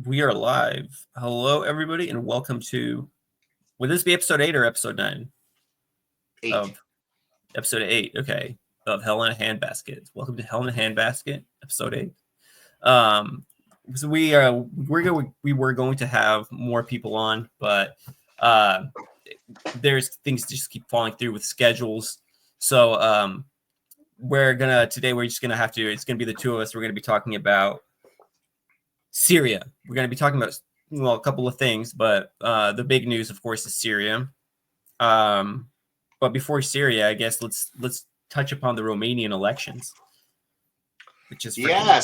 We are live. Hello, everybody, and welcome to. Would this be episode 8 or episode 9? 8. Of episode 8, okay. Of Hell in a Handbasket. Welcome to Hell in a Handbasket, episode 8. So we were going to have more people on, but there's things just keep falling through with schedules. So we're just gonna have to. It's gonna be the two of us. We're gonna be talking about Syria. We're going to be talking about a couple of things, but the big news, of course, is Syria. But before Syria, I guess let's touch upon the Romanian elections, which is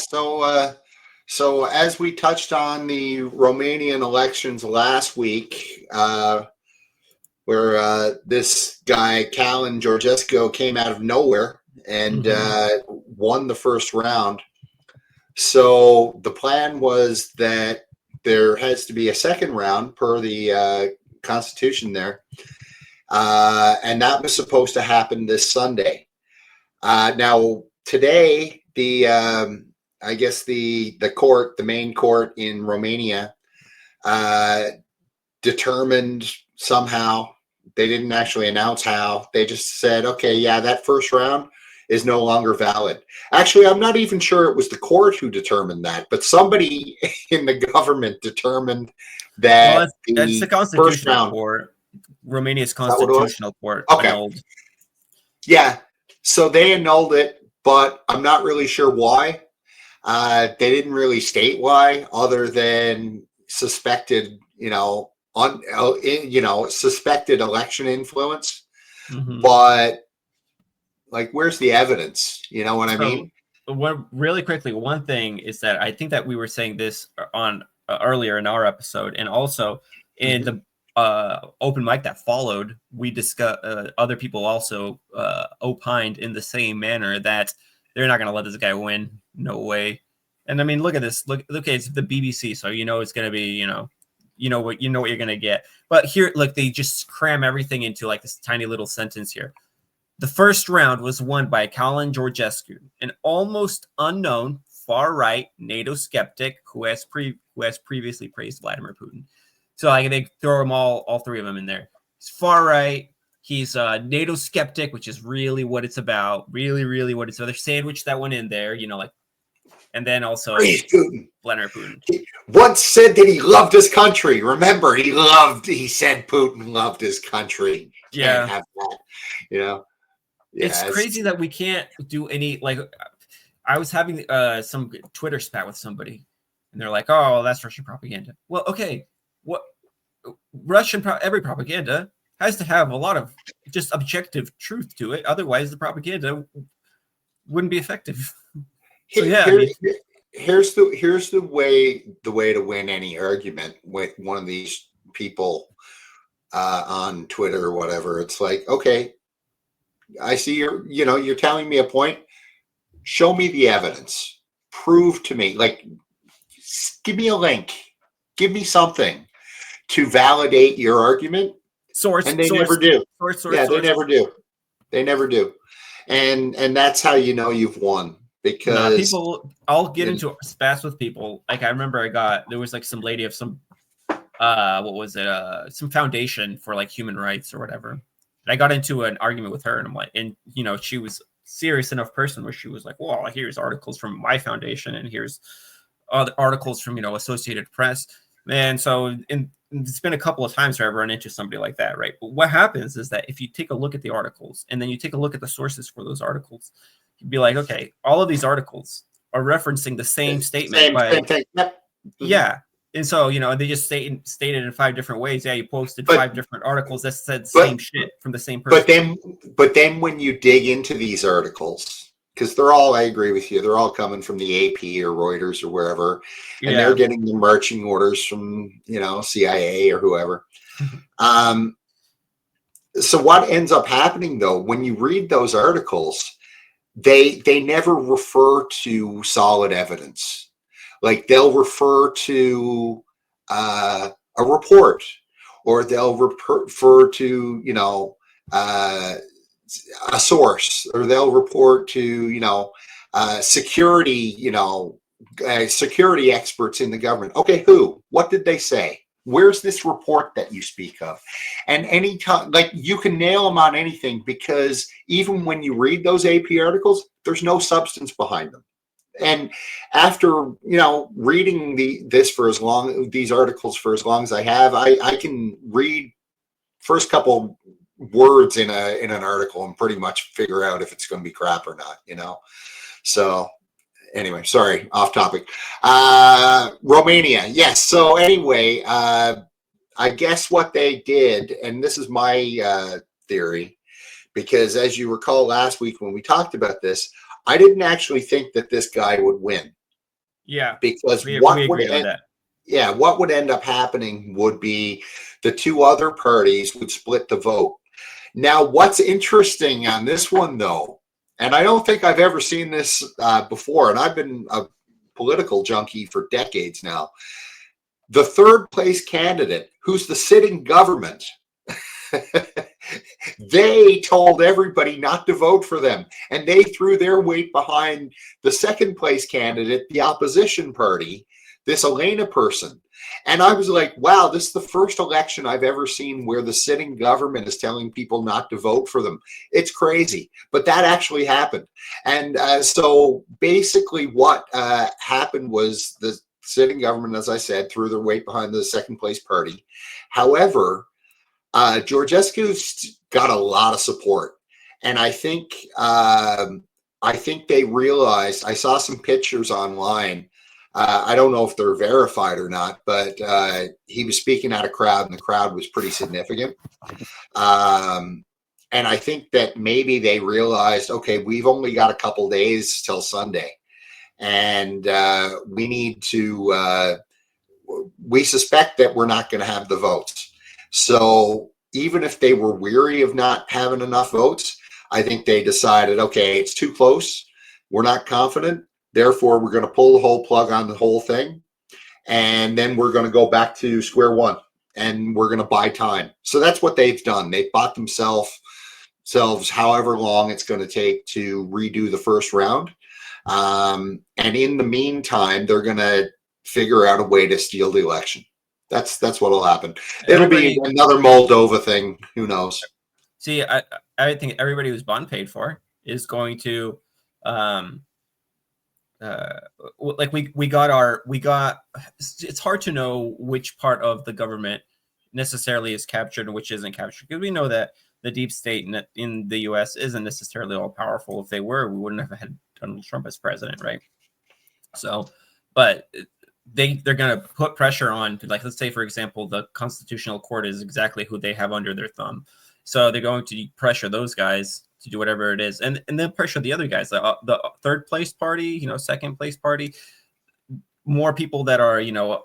So as we touched on the Romanian elections last week, where this guy Calin Georgescu came out of nowhere and won the first round. So the plan was that there has to be a second round per the Constitution there. And that was supposed to happen this Sunday. Now, today, I guess the main court in Romania, determined somehow, they didn't actually announce how, they just said, okay, yeah, that first round is no longer valid. Actually, I'm not even sure it was the court who determined that, but somebody in the government determined that that's the constitutional court. Romania's constitutional court annulled. Yeah, so they annulled it, but I'm not really sure why. They didn't really state why, other than suspected, suspected election influence. But like, where's the evidence? You know what I mean? Really quickly, one thing is that I think that we were saying this on earlier in our episode, and also in the open mic that followed, we discussed other people also opined in the same manner that they're not going to let this guy win. No way. And I mean, look at this. Look, it's the BBC, so it's going to be, you know what you're going to get. But here, look, they just cram everything into like this tiny little sentence here. The first round was won by Calin Georgescu, an almost unknown far-right NATO skeptic who has previously praised Vladimir Putin. So like they throw them all three of them in there. He's far-right. He's a NATO skeptic, which is really what it's about. Really, really what it's about. They sandwich that one in there, and then also Vladimir Putin. He once said that he loved his country. Remember, he said Putin loved his country. Can't have that, Yeah, it's crazy that we can't do any, like, I was having some Twitter spat with somebody, and they're like, oh, that's Russian propaganda. Well, okay, what every propaganda has to have a lot of just objective truth to it. Otherwise, the propaganda wouldn't be effective. So here's the way to win any argument with one of these people on Twitter or whatever. It's like, okay, I see you're telling me a point. Show me the evidence. Prove to me, like, give me a link, give me something to validate your argument. And they never do. They never do. And that's how you've won. Because people, I'll get into spats with people. Like, I remember there was like some lady of some some foundation for like human rights or whatever. And I got into an argument with her, and I'm like, and she was serious enough person where she was like, well, here's articles from my foundation, and here's other articles from Associated Press. And so it's been a couple of times where I've run into somebody like that, right? But what happens is that if you take a look at the articles and then you take a look at the sources for those articles, you'd be like, okay, all of these articles are referencing the same statement. Yeah. And so, they just stated in 5 different ways. Yeah, you posted 5 different articles that said same shit from the same person. But then when you dig into these articles, because I agree with you, they're all coming from the AP or Reuters or wherever, and they're getting the marching orders from, CIA or whoever. So what ends up happening, though, when you read those articles, they never refer to solid evidence. Like, they'll refer to a report, or they'll refer to, a source, or they'll report to, security, security experts in the government. Okay, who? What did they say? Where's this report that you speak of? And anytime, like, you can nail them on anything, because even when you read those AP articles, there's no substance behind them. And after reading these articles for as long as I have, I can read first couple words in an article and pretty much figure out if it's going to be crap or not. So anyway, sorry, off topic. Romania, yes. So anyway, I guess what they did, and this is my theory, because as you recall last week when we talked about this, I didn't actually think that this guy would win. Yeah, because we agreed on that. Yeah, what would end up happening would be the two other parties would split the vote. Now, what's interesting on this one, though, and I don't think I've ever seen this before, and I've been a political junkie for decades now. The third place candidate, who's the sitting government, they told everybody not to vote for them, and they threw their weight behind the second place candidate, the opposition party, this Elena person. And I was like, wow, this is the first election I've ever seen where the sitting government is telling people not to vote for them. It's crazy, but that actually happened. And so basically what happened was the sitting government, as I said, threw their weight behind the second place party. However, Georgescu's got a lot of support, and I think they realized. I saw some pictures online. I don't know if they're verified or not, but he was speaking at a crowd, and the crowd was pretty significant. And I think that maybe they realized, okay, we've only got a couple days till Sunday, and we need to. We suspect that we're not going to have the votes. So even if they were weary of not having enough votes, I think they decided, okay, it's too close. We're not confident. Therefore, we're going to pull the whole plug on the whole thing. And then we're going to go back to square one, and we're going to buy time. So that's what they've done. They've bought themselves however long it's going to take to redo the first round. And in the meantime, they're going to figure out a way to steal the election. That's what'll happen. It'll be another Moldova thing. Who knows? See, I think everybody who's bond paid for is going to, like we got. It's hard to know which part of the government necessarily is captured and which isn't captured, because we know that the deep state in the U.S. isn't necessarily all powerful. If they were, we wouldn't have had Donald Trump as president, right? So, but they're going to put pressure on, like, let's say, for example, the Constitutional Court is exactly who they have under their thumb. So they're going to pressure those guys to do whatever it is. And then pressure the other guys, the third place party, second place party, more people that are,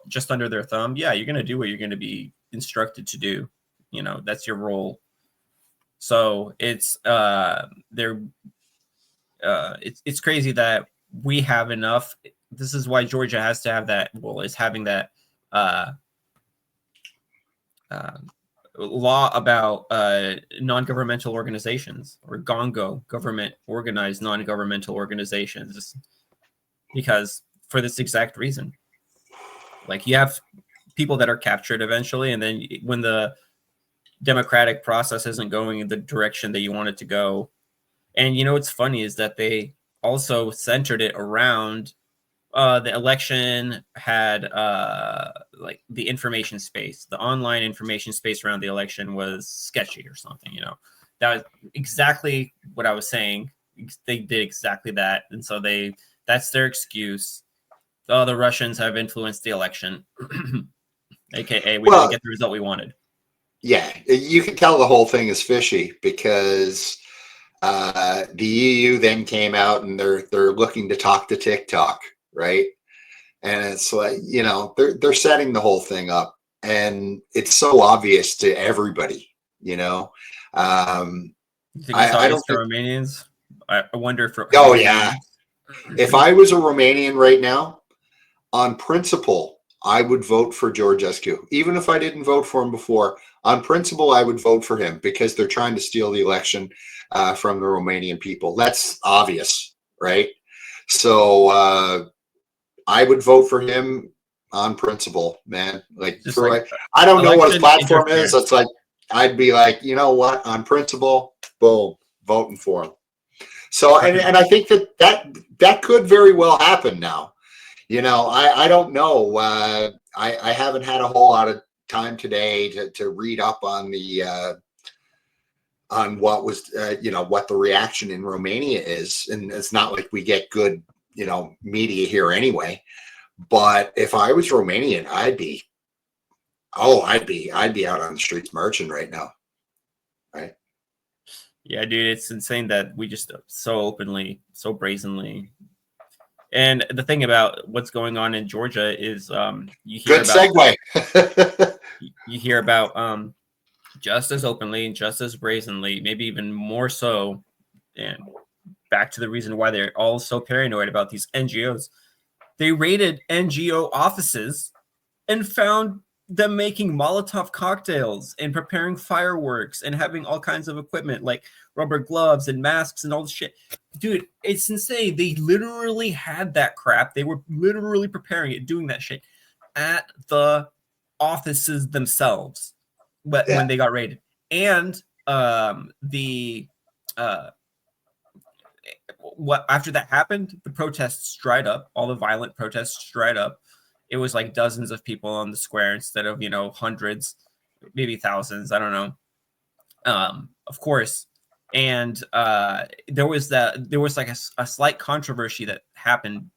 just under their thumb. Yeah, you're going to do what you're going to be instructed to do. That's your role. So it's it's crazy that we have enough. This is why Georgia has to have that. Well, is having that law about non-governmental organizations, or GONGO, government organized non-governmental organizations, because for this exact reason. Like, you have people that are captured eventually, and then when the democratic process isn't going in the direction that you want it to go. And what's funny is that they also centered it around the election had like the information space, the online information space around the election was sketchy or something. That was exactly what I was saying. They did exactly that, and so that's their excuse. Oh, the Russians have influenced the election, aka we didn't get the result we wanted. Yeah, you can tell the whole thing is fishy, because the EU then came out and they're looking to talk to TikTok, right? And it's like, they're setting the whole thing up, and it's so obvious to everybody. You think it's obvious for Romanians? I wonder if. Oh yeah, if I was a Romanian right now, on principle, I would vote for Georgescu, even if I didn't vote for him before. On principle, I would vote for him, because they're trying to steal the election from the Romanian people. That's obvious, right? So I would vote for him on principle, man. Like, Just like I don't know what his election platform is. interference. It's like, I'd be like, you know what, on principle, boom, voting for him. So, and I think that could very well happen now. You know, I don't know. I haven't had a whole lot of time today to read up on what was, what the reaction in Romania is. And it's not like we get good, media here anyway. But if I was Romanian, I'd be out on the streets marching right now. Right. Yeah, dude, it's insane that we just so openly, so brazenly. And the thing about what's going on in Georgia is you hear Good about segue. you hear about just as openly, just as brazenly, maybe even more so, and back to the reason why they're all so paranoid about these NGOs. They raided NGO offices and found them making Molotov cocktails and preparing fireworks and having all kinds of equipment like rubber gloves and masks and all this shit. Dude, it's insane. They literally had that crap. They were literally preparing it, doing that shit at the offices themselves. But when they got raided. And what after that happened, the protests dried up. All the violent protests dried up. It was like dozens of people on the square instead of hundreds, maybe thousands. I don't know. Of course, and there was like a slight controversy that happened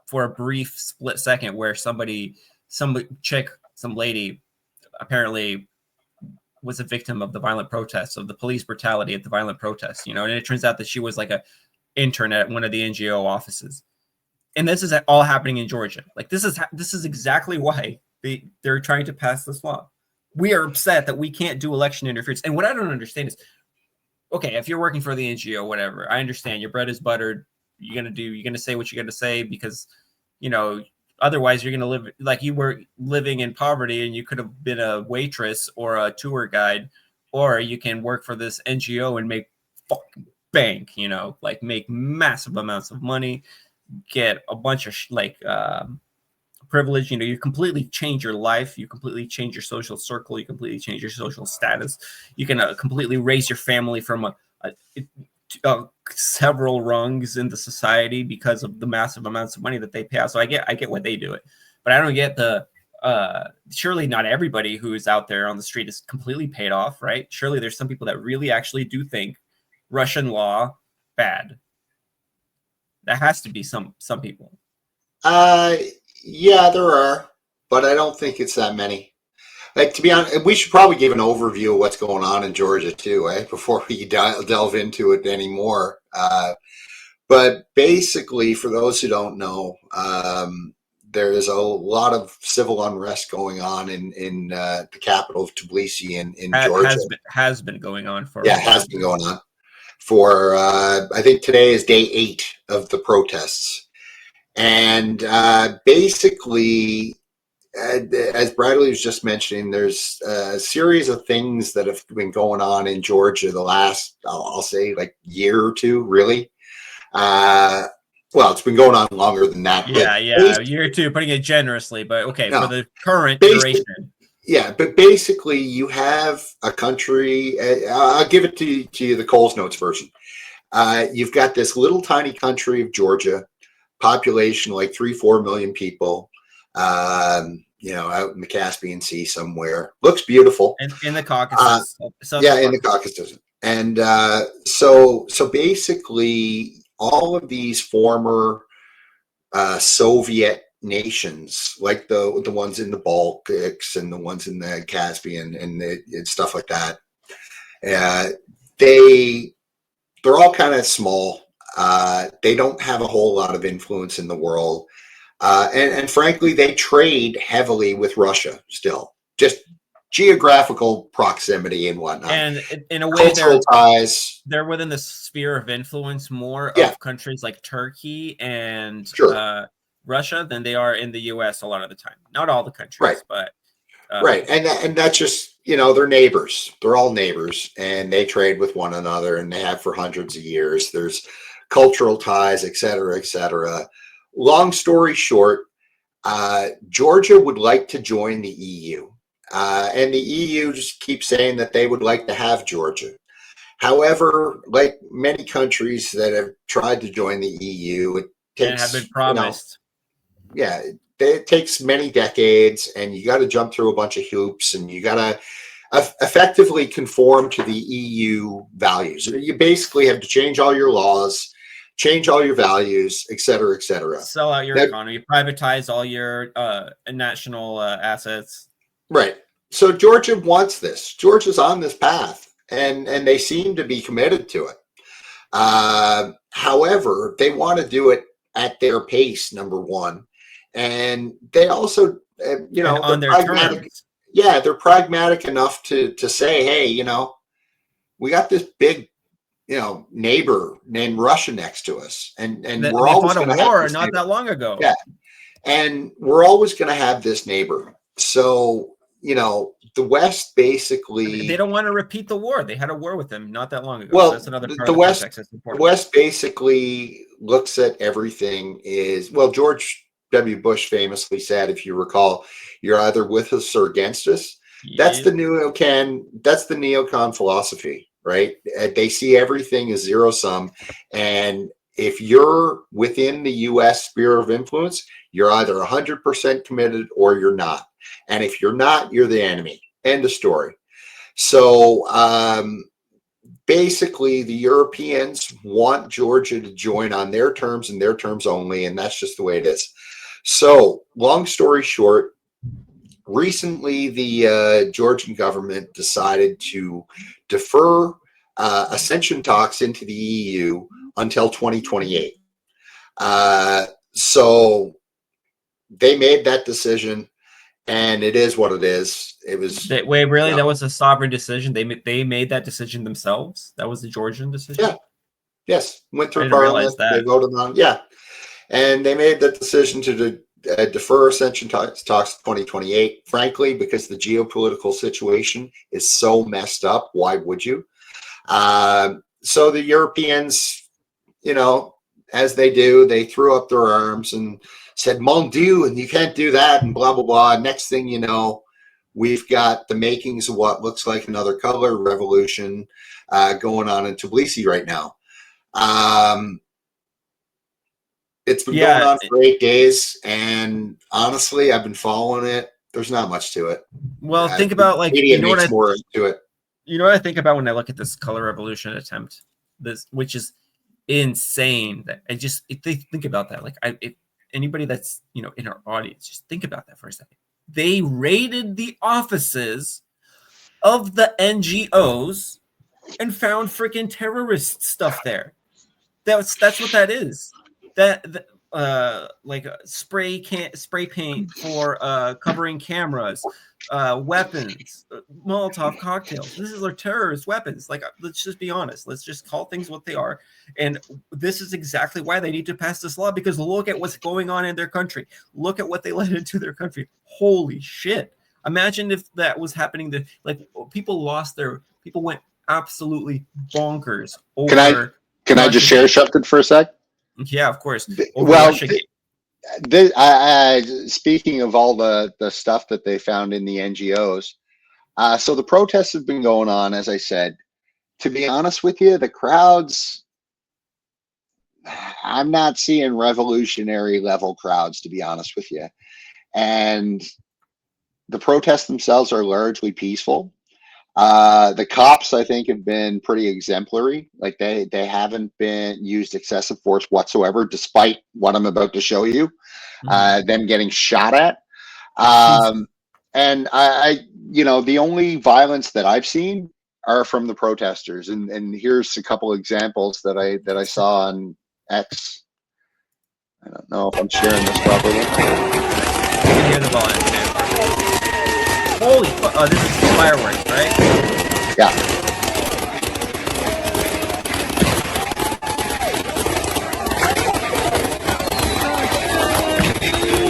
for a brief split second where some lady, apparently was a victim of the violent protests, of the police brutality at the violent protests. And it turns out that she was like a intern at one of the NGO offices. And this is all happening in Georgia. Like this is exactly why they're trying to pass this law. We are upset that we can't do election interference. And what I don't understand is, okay, if you're working for the NGO, whatever, I understand your bread is buttered. You're gonna say what you're gonna say because, otherwise you're gonna live like you were living in poverty and you could have been a waitress or a tour guide, or you can work for this NGO and make fucking bank, like make massive amounts of money, get a bunch of privilege. You completely change your life, you completely change your social circle, you completely change your social status, you can completely raise your family from several rungs in the society because of the massive amounts of money that they pay out. So I get why they do it, but I don't get the surely not everybody who is out there on the street is completely paid off, right? Surely there's some people that really actually do think Russian law bad. That has to be some people. Yeah, there are, but I don't think it's that many. Like, to be honest, we should probably give an overview of what's going on in Georgia too, before we delve into it anymore. But basically, for those who don't know, there is a lot of civil unrest going on in the capital of Tbilisi in Georgia. Has been going on for it has been going on for I think today is day 8 of the protests. And basically, as Bradley was just mentioning, there's a series of things that have been going on in Georgia the last, I'll say, like year or two, really. Well, it's been going on longer than that. Yeah, a year or two, putting it generously, but okay, for the current duration. Yeah, but basically, you have a country. I'll give it to you the Coles Notes version. You've got this little tiny country of Georgia, population like 3-4 million people, out in the Caspian Sea somewhere. Looks beautiful. In the Caucasus. In the Caucasus. And so basically, all of these former Soviet nations, like the ones in the Baltics and the ones in the Caspian and stuff like that, they're all kind of small. They don't have a whole lot of influence in the world. And frankly, they trade heavily with Russia still, just geographical proximity and whatnot. And in a way, ties. They're within the sphere of influence more of countries like Turkey and Russia than they are in the U.S. a lot of the time. Not all the countries, but right. And that's just, they're neighbors. They're all neighbors, and they trade with one another, and they have for hundreds of years. There's cultural ties, et cetera, et cetera. long story short, Georgia would like to join the EU. And the EU just keeps saying that they would like to have Georgia. However, like many countries that have tried to join the EU, it takes, and have been promised. It takes many decades, and you got to jump through a bunch of hoops, and you got to effectively conform to the EU values. You basically have to change all your laws, change all your values, et cetera, et cetera. Sell out your economy, privatize all your national assets. Right. So Georgia wants this. Georgia's on this path, and they seem to be committed to it. However, they want to do it at their pace, number one. And they also, on their terms. Yeah, they're pragmatic enough to say, hey, we got this big, neighbor named Russia next to us, and we're always going to have war not that long ago. Yeah, and we're always going to have this neighbor. So the West basically, they don't want to repeat the war. They had a war with them not that long ago. Well, so that's another part the of West. The West basically looks at everything George W. Bush famously said, if you recall, you're either with us or against us. Yep. That's the neocon philosophy, right? They see everything as zero sum. And if you're within the U.S. sphere of influence, you're either 100% committed or you're not. And if you're not, you're the enemy. End of story. So basically, the Europeans want Georgia to join on their terms and their terms only, and that's just the way it is. So, long story short, recently the Georgian government decided to defer accession talks into the EU until 2028. So they made that decision, and it is what it is. It was that was a sovereign decision. They made that decision themselves. That was the Georgian decision. Yeah. Yes. Went through Parliament. They voted on. Yeah. And they made that decision to defer accession talks to 2028, frankly, because the geopolitical situation is so messed up. Why would you? So the Europeans, as they do, they threw up their arms and said, mon Dieu, and you can't do that, and blah, blah, blah. Next thing you know, we've got the makings of what looks like another color revolution going on in Tbilisi right now. It's been going on for 8 days, and honestly, I've been following it. There's not much to it. Well, think about more to it. You know what I think about when I look at this color revolution attempt, which is insane. That if they think about that, if anybody that's in our audience, just think about that for a second. They raided the offices of the NGOs and found freaking terrorist stuff there. That's what that is. Spray paint for covering cameras, weapons, Molotov cocktails. This is our terrorist weapons. Let's just be honest. Let's just call things what they are. And this is exactly why they need to pass this law, because look at what's going on in their country. Look at what they let into their country. Holy shit. Imagine if that was happening people went absolutely bonkers over. Can I just share something for a sec? Yeah, of course. Speaking of all the stuff that they found in the NGOs, so the protests have been going on, as I said. To be honest with you, the crowds, I'm not seeing revolutionary level crowds, to be honest with you. And the protests themselves are largely peaceful. The cops, I think, have been pretty exemplary. They haven't been used excessive force whatsoever, despite what I'm about to show you, them getting shot at. And the only violence that I've seen are from the protesters. And here's a couple examples that I saw on X. I don't know if I'm sharing this properly. You can hear the volume. Holy fuck! Oh, this is fireworks, right? Yeah.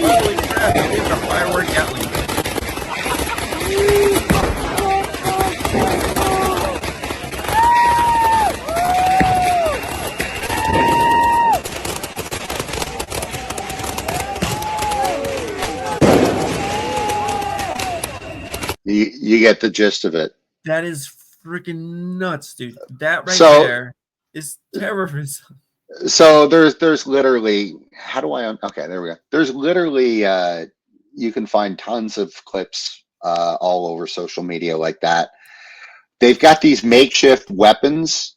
Holy crap! It's a firework Gatling. You get the gist of it. That is freaking nuts, dude. That right So there is terrorism. so there's literally, how do I okay, there we go. There's literally you can find tons of clips all over social media like that. They've got these makeshift weapons,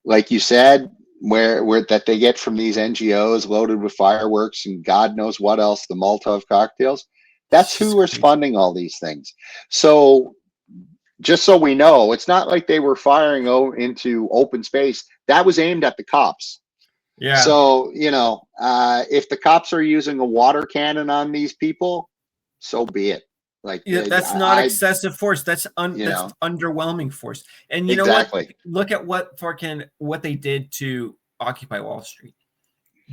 like you said, where that they get from these NGOs loaded with fireworks and God knows what else, the Molotov cocktails. That's who was funding all these things. So just so we know, it's not like they were firing into open space. That was aimed at the cops. Yeah. So, if the cops are using a water cannon on these people, so be it. Like, that's not excessive force. That's that's underwhelming force. And you know what? Look at what they did to Occupy Wall Street.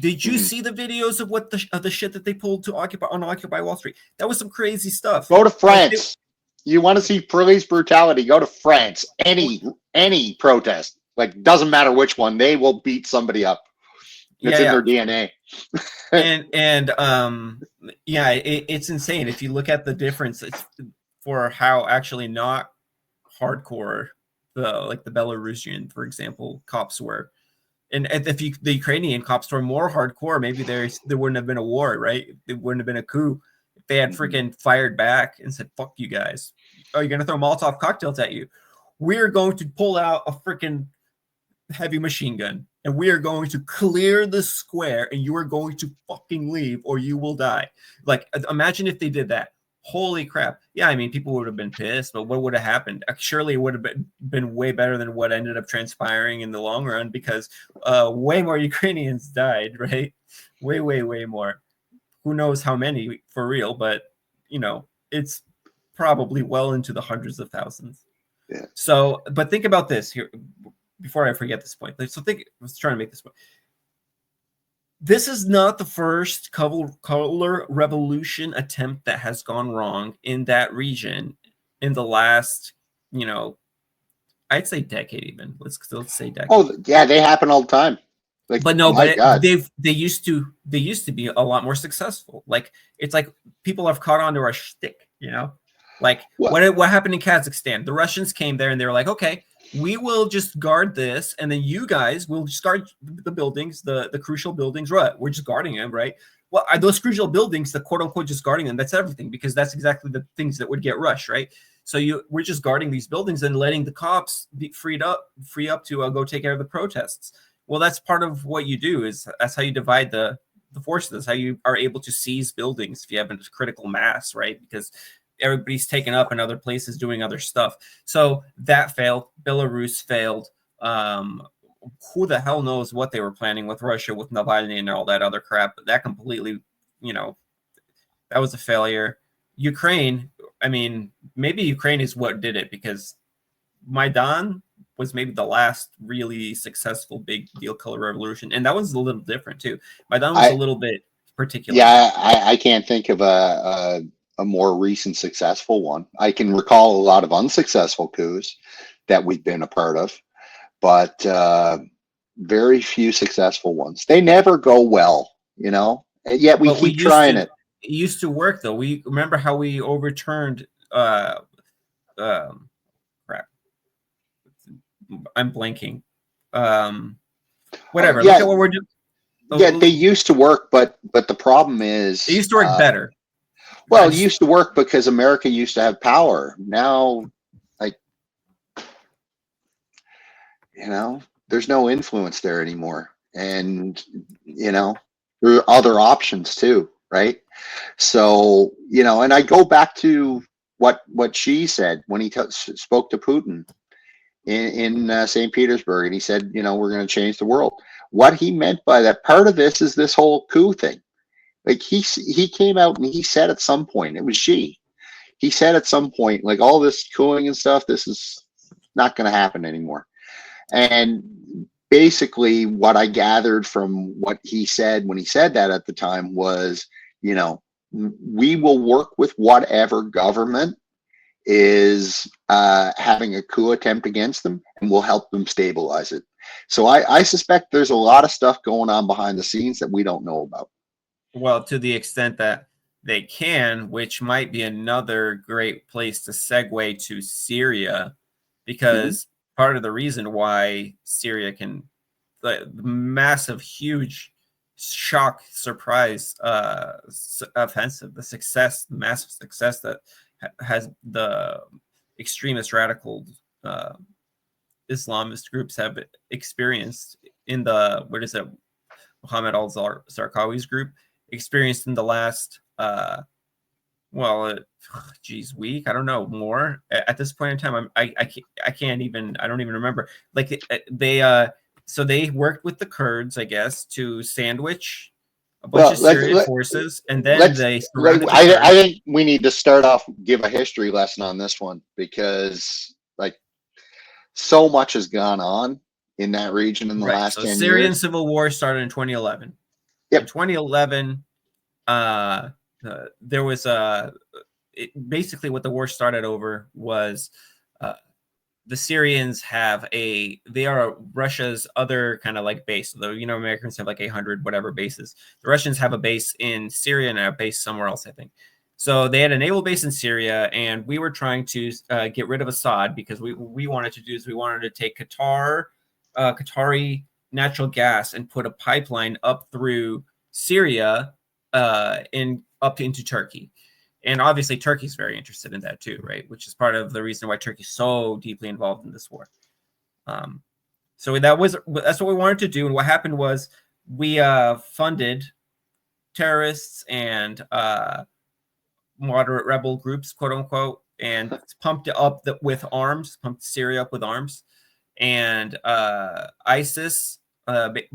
Did you see the videos of what the shit that they pulled to Occupy Wall Street? That was some crazy stuff. Go to France. You want to see police brutality? Go to France. Any protest, like, doesn't matter which one, they will beat somebody up. It's in their DNA. It's insane. If you look at the difference for how actually not hardcore the Belarusian, for example, cops were. And if the Ukrainian cops were more hardcore, maybe there wouldn't have been a war, right? It wouldn't have been a coup if they had freaking fired back and said, "Fuck you guys! Oh, you're gonna throw Molotov cocktails at you? We're going to pull out a freaking heavy machine gun and we are going to clear the square, and you are going to fucking leave, or you will die." Like, imagine if they did that. Holy crap. Yeah, I mean, people would have been pissed, but what would have happened? Surely it would have been way better than what ended up transpiring in the long run, because way more Ukrainians died, right? Way more. Who knows how many for real, but, it's probably well into the hundreds of thousands. Yeah. So, but think about this here, before I forget this point. So I was trying to make this point. This is not the first color revolution attempt that has gone wrong in that region in the last, I'd say decade even. Let's say decade. Oh yeah, they happen all the time. Like, but no, but they used to be a lot more successful. Like, it's like people have caught on to our shtick, Like, what happened in Kazakhstan? The Russians came there and they were like, okay, we will just guard this, and then you guys will just guard the buildings, the crucial buildings. Right? We're just guarding them, right? Well, are those crucial buildings, the quote unquote just guarding them? That's everything, because that's exactly the things that would get rushed, right? So we're just guarding these buildings and letting the cops be free up to go take care of the protests. Well, that's part of what you do. That's how you divide the forces. That's how you are able to seize buildings if you have a critical mass, right? Because everybody's taken up in other places doing other stuff. So that failed. Belarus failed. Who the hell knows what they were planning with Russia, with Navalny and all that other crap. But that completely, that was a failure. Ukraine, I mean, maybe Ukraine is what did it, because Maidan was maybe the last really successful big deal color revolution. And that was a little different too. Maidan was a little bit particular. Yeah, I can't think of a more recent successful one. I can recall a lot of unsuccessful coups that we've been a part of, but very few successful ones. They never go well, yet we keep trying it. It used to work though. We remember how we overturned crap. I'm blanking. Whatever. Yeah, look at what we're doing. Yeah, they used to work, but the problem is it used to work better. Well, it used to work because America used to have power. Now, there's no influence there anymore. And, there are other options too, right? So, and I go back to what Xi said when he spoke to Putin in St. Petersburg, and he said, we're going to change the world. What he meant by that, part of this is this whole coup thing. Like, he came out and he said at some point, it was Xi, he said at some point, like, all this cooing and stuff, this is not going to happen anymore. And basically what I gathered from what he said when he said that at the time was, we will work with whatever government is having a coup attempt against them, and we'll help them stabilize it. So I suspect there's a lot of stuff going on behind the scenes that we don't know about. Well, to the extent that they can, which might be another great place to segue to Syria, because part of the reason why Syria can, the massive, huge shock, surprise offensive, the massive success that has the extremist radical Islamist groups have experienced in the, what is it, Mohammed al-Zarqawi's group, experienced in the last week, I don't know, more at this point in time. I don't even remember. Like so they worked with the Kurds, I guess, to sandwich a bunch of Syrian forces, and then they surrounded I think we need to start off, give a history lesson on this one, because like so much has gone on in that region in the last 10 years. Syrian civil war started in 2011. Yep. In 2011, there was basically what the war started over was the Syrians they are Russia's other kind of like base. Though, Americans have like 800 whatever bases. The Russians have a base in Syria and a base somewhere else, I think. So they had a naval base in Syria, and we were trying to get rid of Assad, because we wanted to take Qatari natural gas and put a pipeline up through Syria up into Turkey. And obviously Turkey's very interested in that too, right? Which is part of the reason why Turkey's so deeply involved in this war. So that's what we wanted to do. And what happened was we funded terrorists and moderate rebel groups, quote unquote, and pumped Syria up with arms. And ISIS,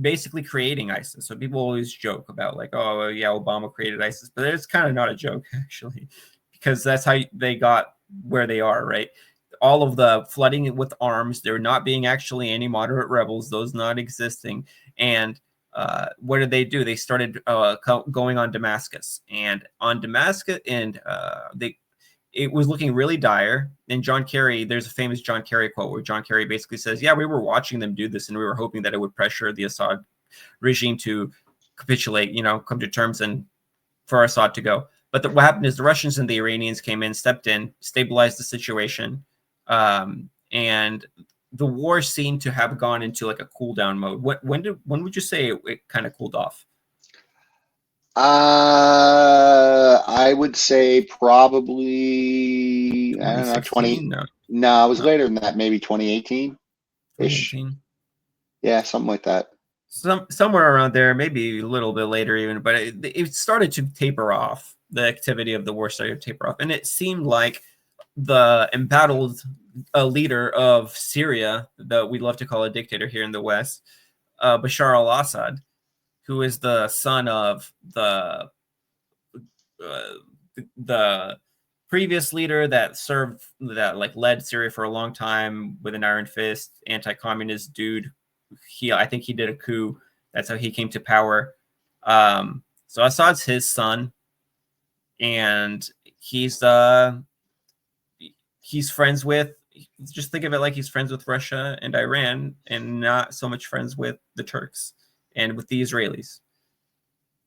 basically creating ISIS. So people always joke about like, oh yeah, Obama created ISIS, but it's kind of not a joke actually, because that's how they got where they are, right? All of the flooding it with arms, there not being actually any moderate rebels, those not existing. And what did they do? They started going on Damascus, and it was looking really dire. And John Kerry, there's a famous John Kerry quote where John Kerry basically says, yeah, we were watching them do this, and we were hoping that it would pressure the Assad regime to capitulate, come to terms, and for Assad to go. But what happened is the Russians and the Iranians came in, stepped in, stabilized the situation, and the war seemed to have gone into like a cool down mode. When would you say it kind of cooled off? I would say probably, I don't know, 20. No, it was later than that, maybe 2018 ish. Yeah, something like that. Somewhere around there, maybe a little bit later even, but it started to taper off. The activity of the war started to taper off, and it seemed like the embattled leader of Syria, that we love to call a dictator here in the West, Bashar al-Assad, who is the son of the previous leader that led Syria for a long time with an iron fist, anti-communist dude. I think he did a coup. That's how he came to power. So Assad's his son, and he's friends with, just think of it like he's friends with Russia and Iran, and not so much friends with the Turks and with the Israelis.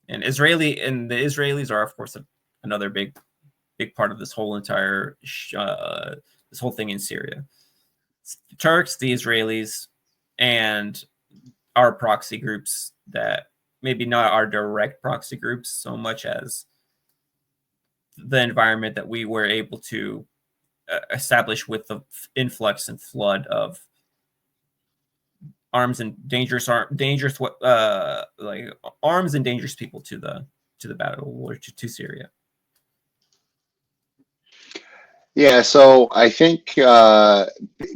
And the Israelis are, of course, another big part of this whole entire this whole thing in Syria. It's the Turks, the Israelis, and our proxy groups that maybe not our direct proxy groups so much as the environment that we were able to establish with the influx and flood of arms and dangerous arms and dangerous people to the battle or to Syria. Yeah, so I think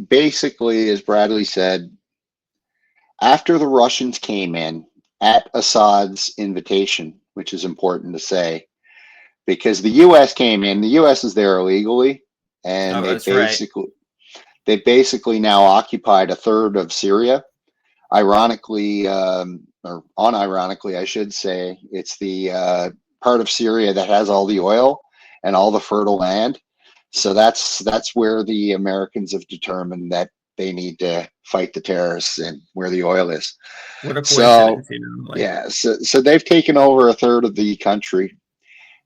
basically, as Bradley said, after the Russians came in at Assad's invitation, which is important to say, because the U.S. came in, the U.S. is there illegally, and they basically now occupied a third of Syria. Ironically, or unironically, I should say, it's the part of Syria that has all the oil and all the fertile land. So that's where the Americans have determined that they need to fight the terrorists, and where the oil is. What a coincidence, yeah, so they've taken over a third of the country,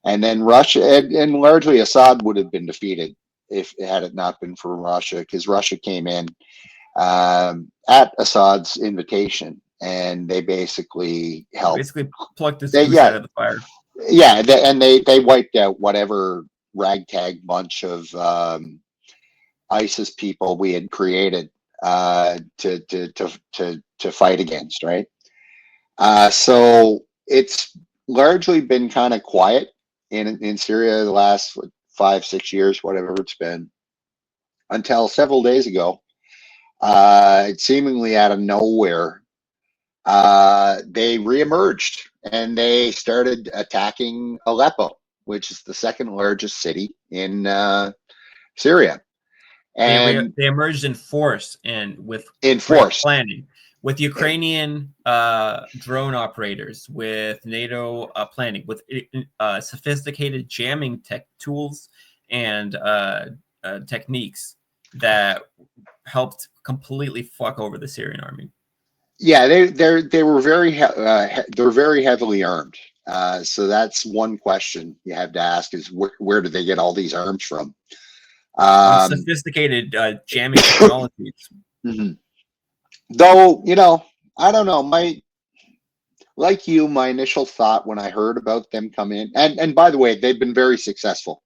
And then Russia, and largely Assad would have been defeated if had it not been for Russia, because Russia came in at Assad's invitation, and they basically helped. Basically plucked his They, goose out of the fire. yeah, they wiped out whatever ragtag bunch of ISIS people we had created to fight against, right? So it's largely been kind of quiet in Syria the last 5-6 years, whatever it's been, until several days ago. Seemingly out of nowhere, they reemerged and they started attacking Aleppo, which is the second largest city in Syria. And they emerged in force and with in force planning, with Ukrainian drone operators, with NATO planning, with sophisticated jamming tech tools and techniques that helped completely fuck over the Syrian army. Yeah, they were they're very heavily armed. So that's one question you have to ask: is where do they get all these arms from? Sophisticated jamming technologies. Mm-hmm. Though, I don't know. Like you, my initial thought when I heard about them come in, and by the way, they've been very successful.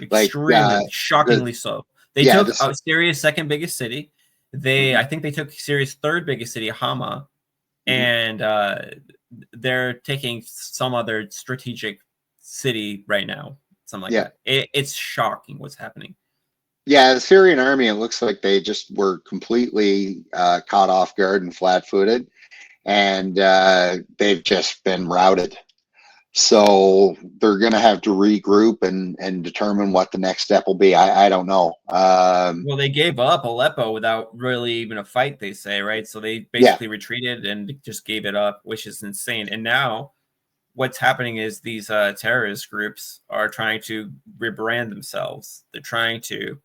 Extremely, shockingly so. They took Syria's second biggest city. I think they took Syria's third biggest city, Hama, and they're taking some other strategic city right now. Something like that. It's shocking what's happening. Yeah, the Syrian army, it looks like they just were completely caught off guard and flat-footed, and they've just been routed. So they're going to have to regroup and determine what the next step will be. I don't know. Well, they gave up Aleppo without really even a fight, they say, right? So they basically retreated and just gave it up, which is insane. And now what's happening is these terrorist groups are trying to rebrand themselves. They're trying to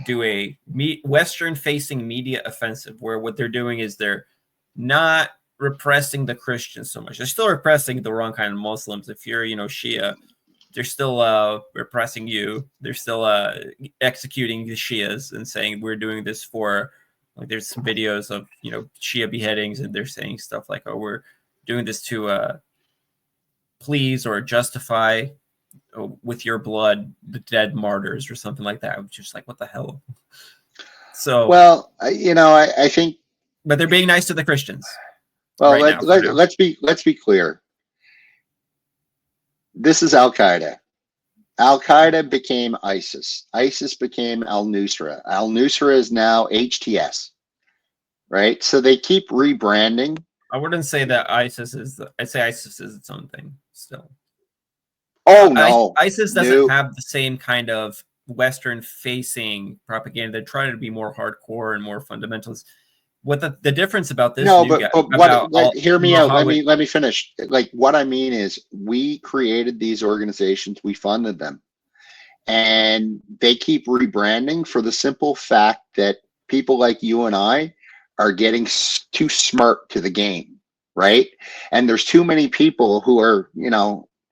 do a Western-facing media offensive, where what they're doing is they're not repressing the Christians so much. They're still repressing the wrong kind of Muslims. If you're, Shia, they're still repressing you. They're still executing the Shias and saying we're doing this for, like, there's some videos of, Shia beheadings, and they're saying stuff like, oh, we're doing this to please or justify with your blood the dead martyrs or something like that. I'm just like, what the hell? So, well, I think, but they're being nice to the Christians. Well, let's be clear. This is Al Qaeda. Al Qaeda became ISIS. ISIS became Al Nusra. Al Nusra is now HTS. Right? So they keep rebranding. I wouldn't say that ISIS is. I'd say ISIS is its own thing still. Oh no, ISIS doesn't have the same kind of Western-facing propaganda. They try to be more hardcore and more fundamentalist. What the difference about this? No, but hear me out. Let me finish. Like, what I mean is, we created these organizations, we funded them, and they keep rebranding for the simple fact that people like you and I are getting too smart to the game, right? And there's too many people who are,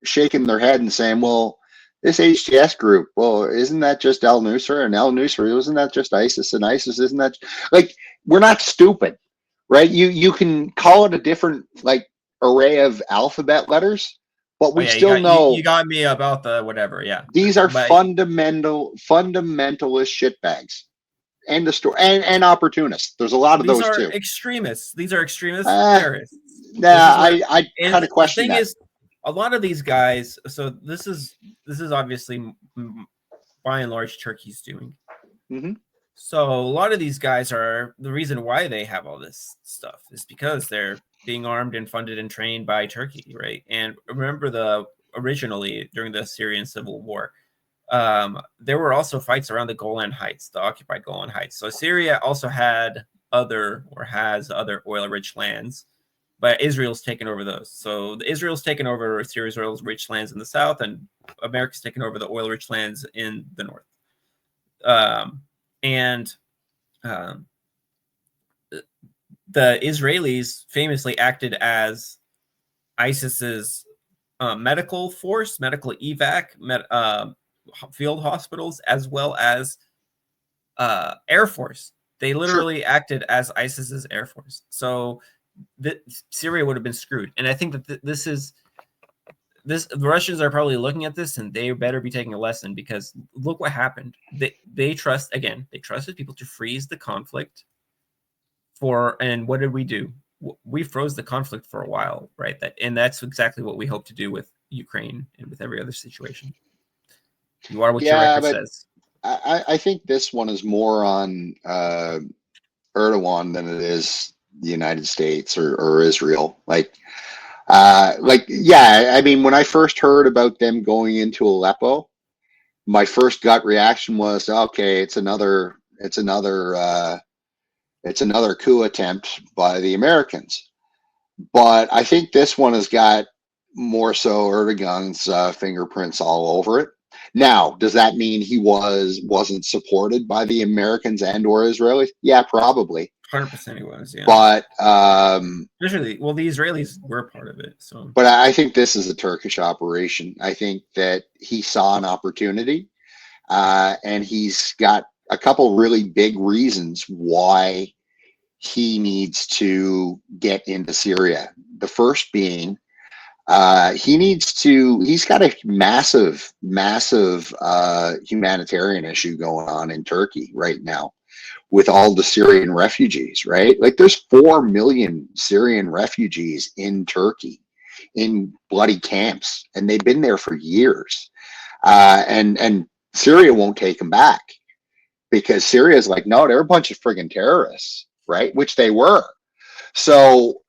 shaking their head and saying, well, this HTS group, well, isn't that just Al Nusra? And Al Nusra, isn't that just ISIS? And ISIS, isn't that like, we're not stupid, right? You can call it a different array of alphabet letters, but we still know you got me about the whatever. Yeah, these are fundamentalist shitbags, and the story and opportunists. There's a lot of those too. Extremists. These are extremist terrorists. I kind of question the thing that. Is, a lot of these guys. So this is obviously by and large Turkey's doing. Mm-hmm. So a lot of these guys are the reason why they have all this stuff is because they're being armed and funded and trained by Turkey, right? And remember originally during the Syrian civil war, there were also fights around the Golan Heights, the occupied Golan Heights. So Syria also has other oil-rich lands, but Israel's taken over those. So Israel's taken over Syria's oil-rich lands in the south, and America's taken over the oil-rich lands in the north. The Israelis famously acted as ISIS's medical force, medical evac, field hospitals, as well as Air Force. They literally acted as ISIS's Air Force. So Syria would have been screwed. And I think that the Russians are probably looking at this, and they better be taking a lesson, because look what happened. They trusted people to freeze the conflict and what did we do? We froze the conflict for a while, right? And that's exactly what we hope to do with Ukraine and with every other situation. You are what your record says. I think this one is more on Erdogan than it is the United States or Israel. Yeah, I mean, when I first heard about them going into Aleppo, my first gut reaction was, okay, it's another coup attempt by the Americans. But I think this one has got more so Erdogan's fingerprints all over it. Now, does that mean he wasn't supported by the Americans and or Israelis? Yeah, probably. 100% he was, yeah. But especially, the Israelis were part of it. So, but I think this is a Turkish operation. I think that he saw an opportunity, and he's got a couple really big reasons why he needs to get into Syria. The first being, he's got a massive humanitarian issue going on in Turkey right now with all the Syrian refugees, right? Like, there's 4 million Syrian refugees in Turkey in bloody camps, and they've been there for years. And Syria won't take them back, because Syria is like, no, they're a bunch of friggin' terrorists, right? Which they were. So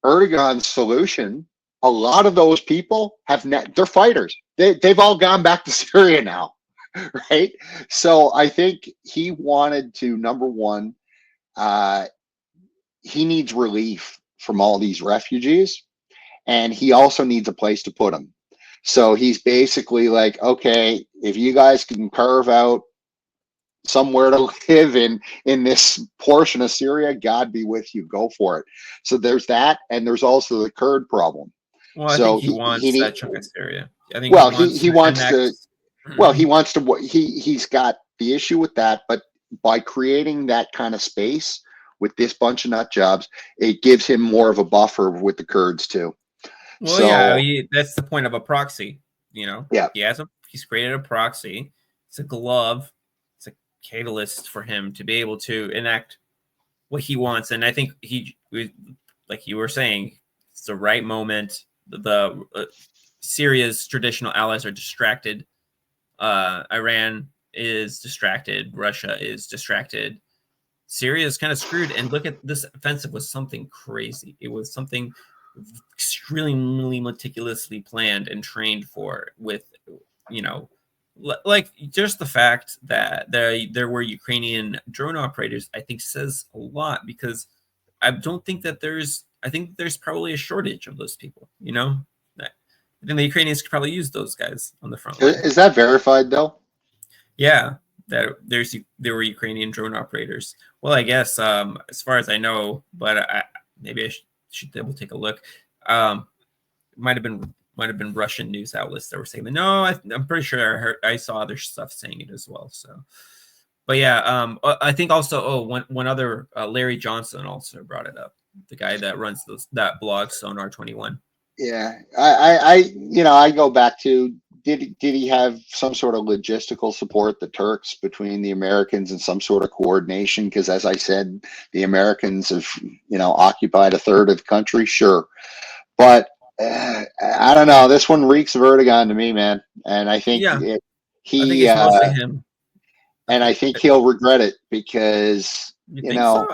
Erdogan's solution, a lot of those people they're fighters. They've all gone back to Syria now, right? So I think he wanted to, number one, he needs relief from all these refugees, and he also needs a place to put them. So he's basically like, okay, if you guys can carve out somewhere to live in this portion of Syria, God be with you, go for it. So there's that, and there's also the Kurd problem. Well, I think he wants that chunk of Syria. I think he's got the issue with that, but by creating that kind of space with this bunch of nut jobs, it gives him more of a buffer with the Kurds too. Well, so, yeah, that's the point of a proxy. Yeah, he's created a proxy. It's a glove. It's a catalyst for him to be able to enact what he wants. And I think like you were saying, it's the right moment. The Syria's traditional allies are distracted. Iran is distracted. Russia is distracted. Syria is kind of screwed. And look at this offensive was something crazy. It was something extremely meticulously planned and trained for, with, like, just the fact that there were Ukrainian drone operators, I think says a lot, because I don't think that I think there's probably a shortage of those people, I think the Ukrainians could probably use those guys on the front line. Is that verified though? Yeah, that there were Ukrainian drone operators. Well, I guess as far as I know, but maybe I should be able to take a look. Might have been Russian news outlets that were saying that. No, I'm pretty sure I saw other stuff saying it as well. So, but yeah, I think also one other Larry Johnson also brought it up. The guy that runs that blog Sonar 21. Yeah, I go back to, did he have some sort of logistical support, the Turks, between the Americans, and some sort of coordination? Because as I said, the Americans have occupied a third of the country, sure, but I don't know. This one reeks of Erdogan to me, man, and I think I think it's mostly him, and I think he'll regret it, because so?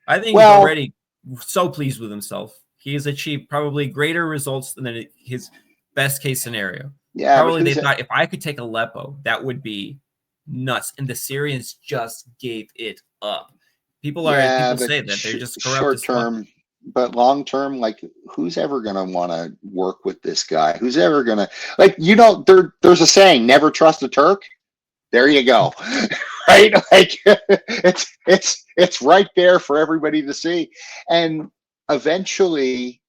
I think he's already so pleased with himself. He has achieved probably greater results than his best case scenario. Yeah, probably they thought, if I could take Aleppo, that would be nuts. And the Syrians just gave it up. People say that they're just corrupt. Short term, but long term, like, who's ever going to want to work with this guy? Who's ever going to, there's a saying, never trust a Turk. There you go. Right? Like, it's right there for everybody to see. And eventually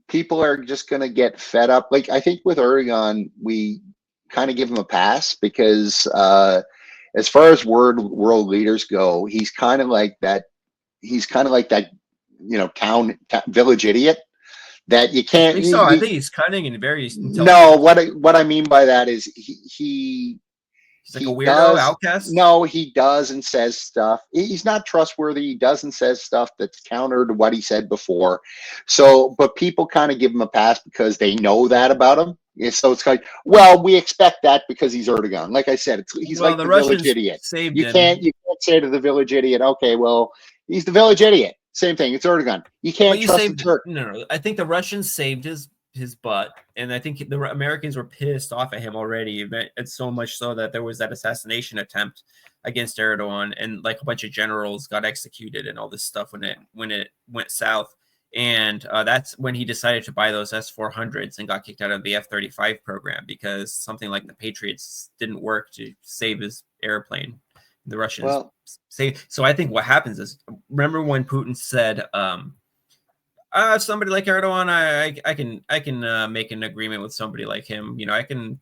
people are just going to get fed up. Like, I think with Erdogan, we kind of give him a pass because as far as world leaders go, he's kind of like that. He's kind of like that, town village idiot that you can't. I think so. I think he's cunning and very intelligent. No, what I mean by that is he's like a weirdo outcast. No, he does and says stuff. He's not trustworthy. He does and says stuff that's counter to what he said before. So, but people kind of give him a pass because they know that about him. So it's like, well, we expect that because he's Erdogan. Like I said, he's like the village idiot. You can't say to the village idiot, okay, well, he's the village idiot. Same thing. It's Erdogan. You can't trust the Turk. No. I think the Russians saved his butt, and I think the Americans were pissed off at him already. It's so much so that there was that assassination attempt against Erdogan, and like a bunch of generals got executed and all this stuff when it went south. And that's when he decided to buy those S-400s and got kicked out of the F-35 program because something like the Patriots didn't work to save his airplane. The Russians say so. I think what happens is, remember when Putin said, somebody like Erdogan, I can make an agreement with somebody like him. I can.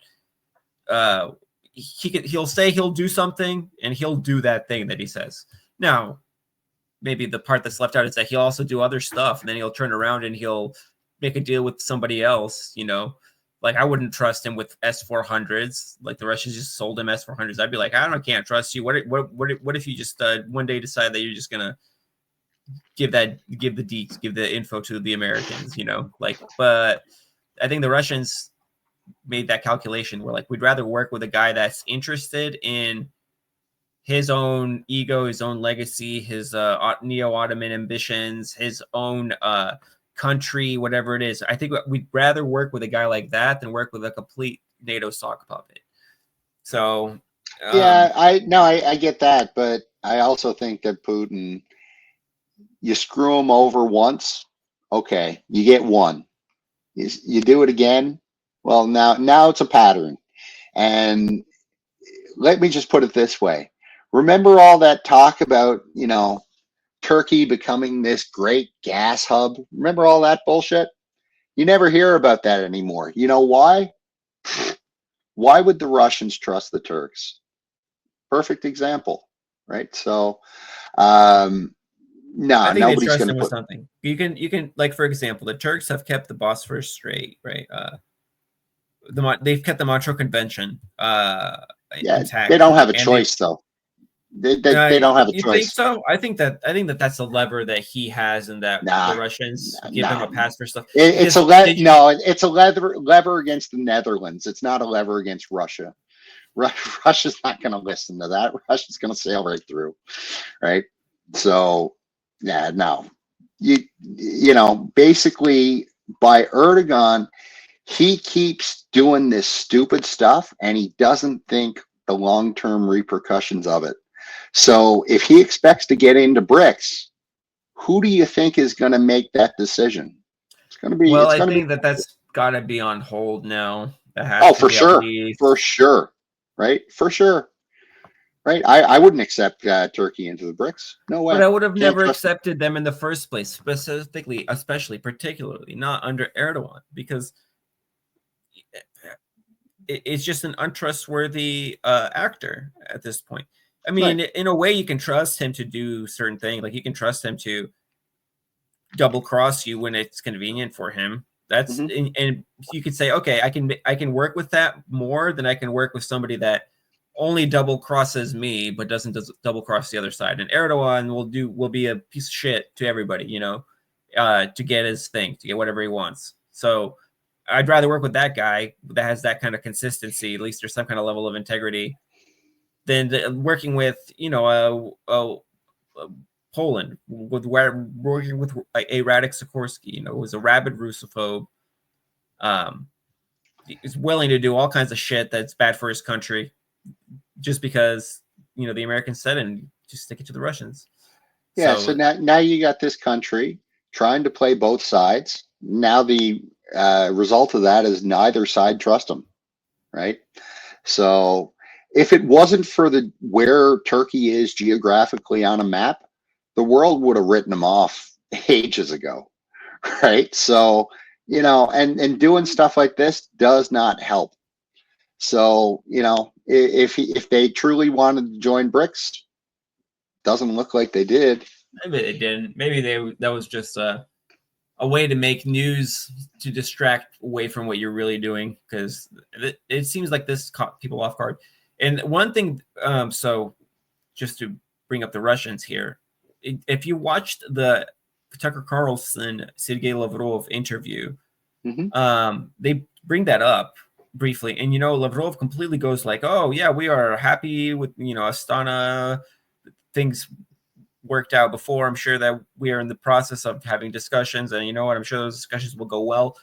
He'll say he'll do something, and he'll do that thing that he says. Now, maybe the part that's left out is that he'll also do other stuff, and then he'll turn around and he'll make a deal with somebody else. Like, I wouldn't trust him with S-400s. Like, the Russians just sold him S-400s. I'd be like, can't trust you. What if you just one day decide that you're just gonna give the deets, give the info to the Americans? But I think the Russians made that calculation where, like, we'd rather work with a guy that's interested in his own ego, his own legacy, his neo-Ottoman ambitions, his own country, whatever it is. I think we'd rather work with a guy like that than work with a complete NATO sock puppet. So I get that, but I also think that Putin, you screw him over once, okay, you get one. You do it again, well, now it's a pattern. And let me just put it this way. Remember all that talk about, Turkey becoming this great gas hub? Remember all that bullshit? You never hear about that anymore. You know why? Why would the Russians trust the Turks? Perfect example, right? So, I think nobody's going to put something. You can like, for example, the Turks have kept the Bosphorus Strait, right? They've kept the Montreux Convention intact. They don't have a choice, though. They don't have a choice. You think so? I think that that's a lever that he has, and that the Russians give him a pass for stuff. It's a lever against the Netherlands. It's not a lever against Russia. Russia's not going to listen to that. Russia's going to sail right through, right? So, basically by Erdogan, he keeps doing this stupid stuff, and he doesn't think the long-term repercussions of it. So if he expects to get into BRICS, who do you think is going to make that decision? It's going to be. Well, I think that's got to be on hold now. For sure, right? For sure, right? I wouldn't accept Turkey into the BRICS. No way. But I would have never accepted them in the first place, particularly not under Erdogan, because it's just an untrustworthy actor at this point. I mean, right. In a way, you can trust him to do certain things. Like, you can trust him to double cross you when it's convenient for him. That's and you could say, okay, I can work with that more than I can work with somebody that only double crosses me but doesn't double cross the other side. And Erdogan will be a piece of shit to everybody, to get his thing, to get whatever he wants. So I'd rather work with that guy that has that kind of consistency. At least there's some kind of level of integrity, than working with, Poland, working with a Radek Sikorski, who was a rabid Russophobe. He's willing to do all kinds of shit that's bad for his country just because, the Americans said, and just stick it to the Russians. Yeah, so now you got this country trying to play both sides. Now the result of that is neither side trust them, right? So if it wasn't for where Turkey is geographically on a map, the world would have written them off ages ago, right? So, you know, and doing stuff like this does not help. So, you know, if they truly wanted to join BRICS, doesn't look like they did. Maybe they didn't. Maybe that was just a way to make news to distract away from what you're really doing, because it seems like this caught people off guard. And one thing, so just to bring up the Russians here, if you watched the Tucker Carlson Sergei Lavrov interview, they bring that up briefly, and Lavrov completely goes like, "Oh yeah, we are happy with Astana, things worked out before. I'm sure that we are in the process of having discussions, and I'm sure those discussions will go well."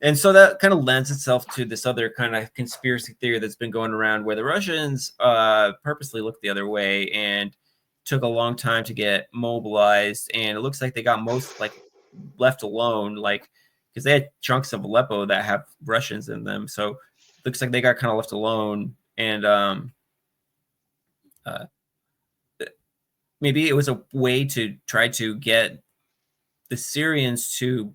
And so that kind of lends itself to this other kind of conspiracy theory that's been going around, where the Russians purposely looked the other way and took a long time to get mobilized, and it looks like they got most left alone, because they had chunks of Aleppo that have Russians in them. So it looks like they got kind of left alone, and maybe it was a way to try to get the Syrians to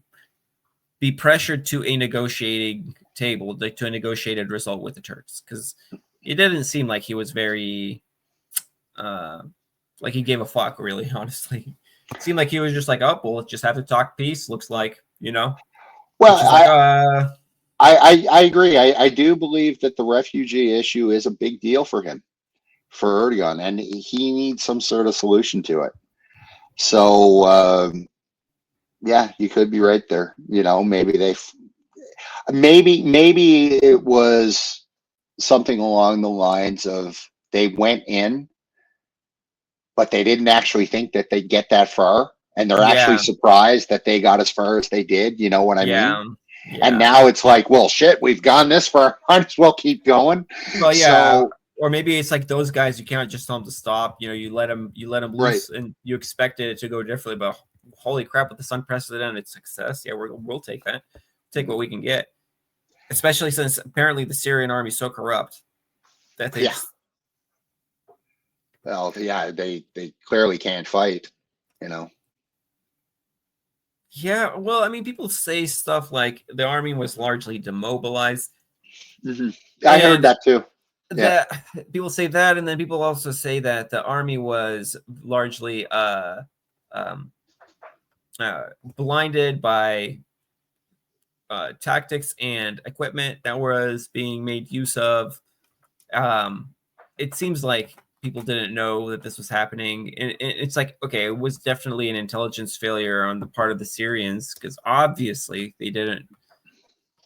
be pressured to a negotiating table, to a negotiated result with the Turks, because it didn't seem like he was very, like he gave a fuck, really, honestly. It seemed like he was just like, oh, well, let's just have to talk peace, looks like, Well, I agree. I do believe that the refugee issue is a big deal for him, for Erdogan, and he needs some sort of solution to it. So, yeah, you could be right there. Maybe maybe it was something along the lines of they went in, but they didn't actually think that they'd get that far. And they're actually surprised that they got as far as they did. You know what I mean? Yeah. And now it's like, well, shit, we've gone this far. Might as well keep going. Well, yeah. Or maybe it's like those guys, you can't just tell them to stop. You let them loose, right, and you expected it to go differently. But holy crap, with this unprecedented success, yeah, we'll take that. Take what we can get. Especially since apparently the Syrian army is so corrupt that they well, yeah, they clearly can't fight, Yeah, well, I mean, people say stuff like the army was largely demobilized. I heard that too. That people say that, and then people also say that the army was largely blinded by tactics and equipment that was being made use of. It seems like people didn't know that this was happening, and it's like, okay, it was definitely an intelligence failure on the part of the Syrians, because obviously they didn't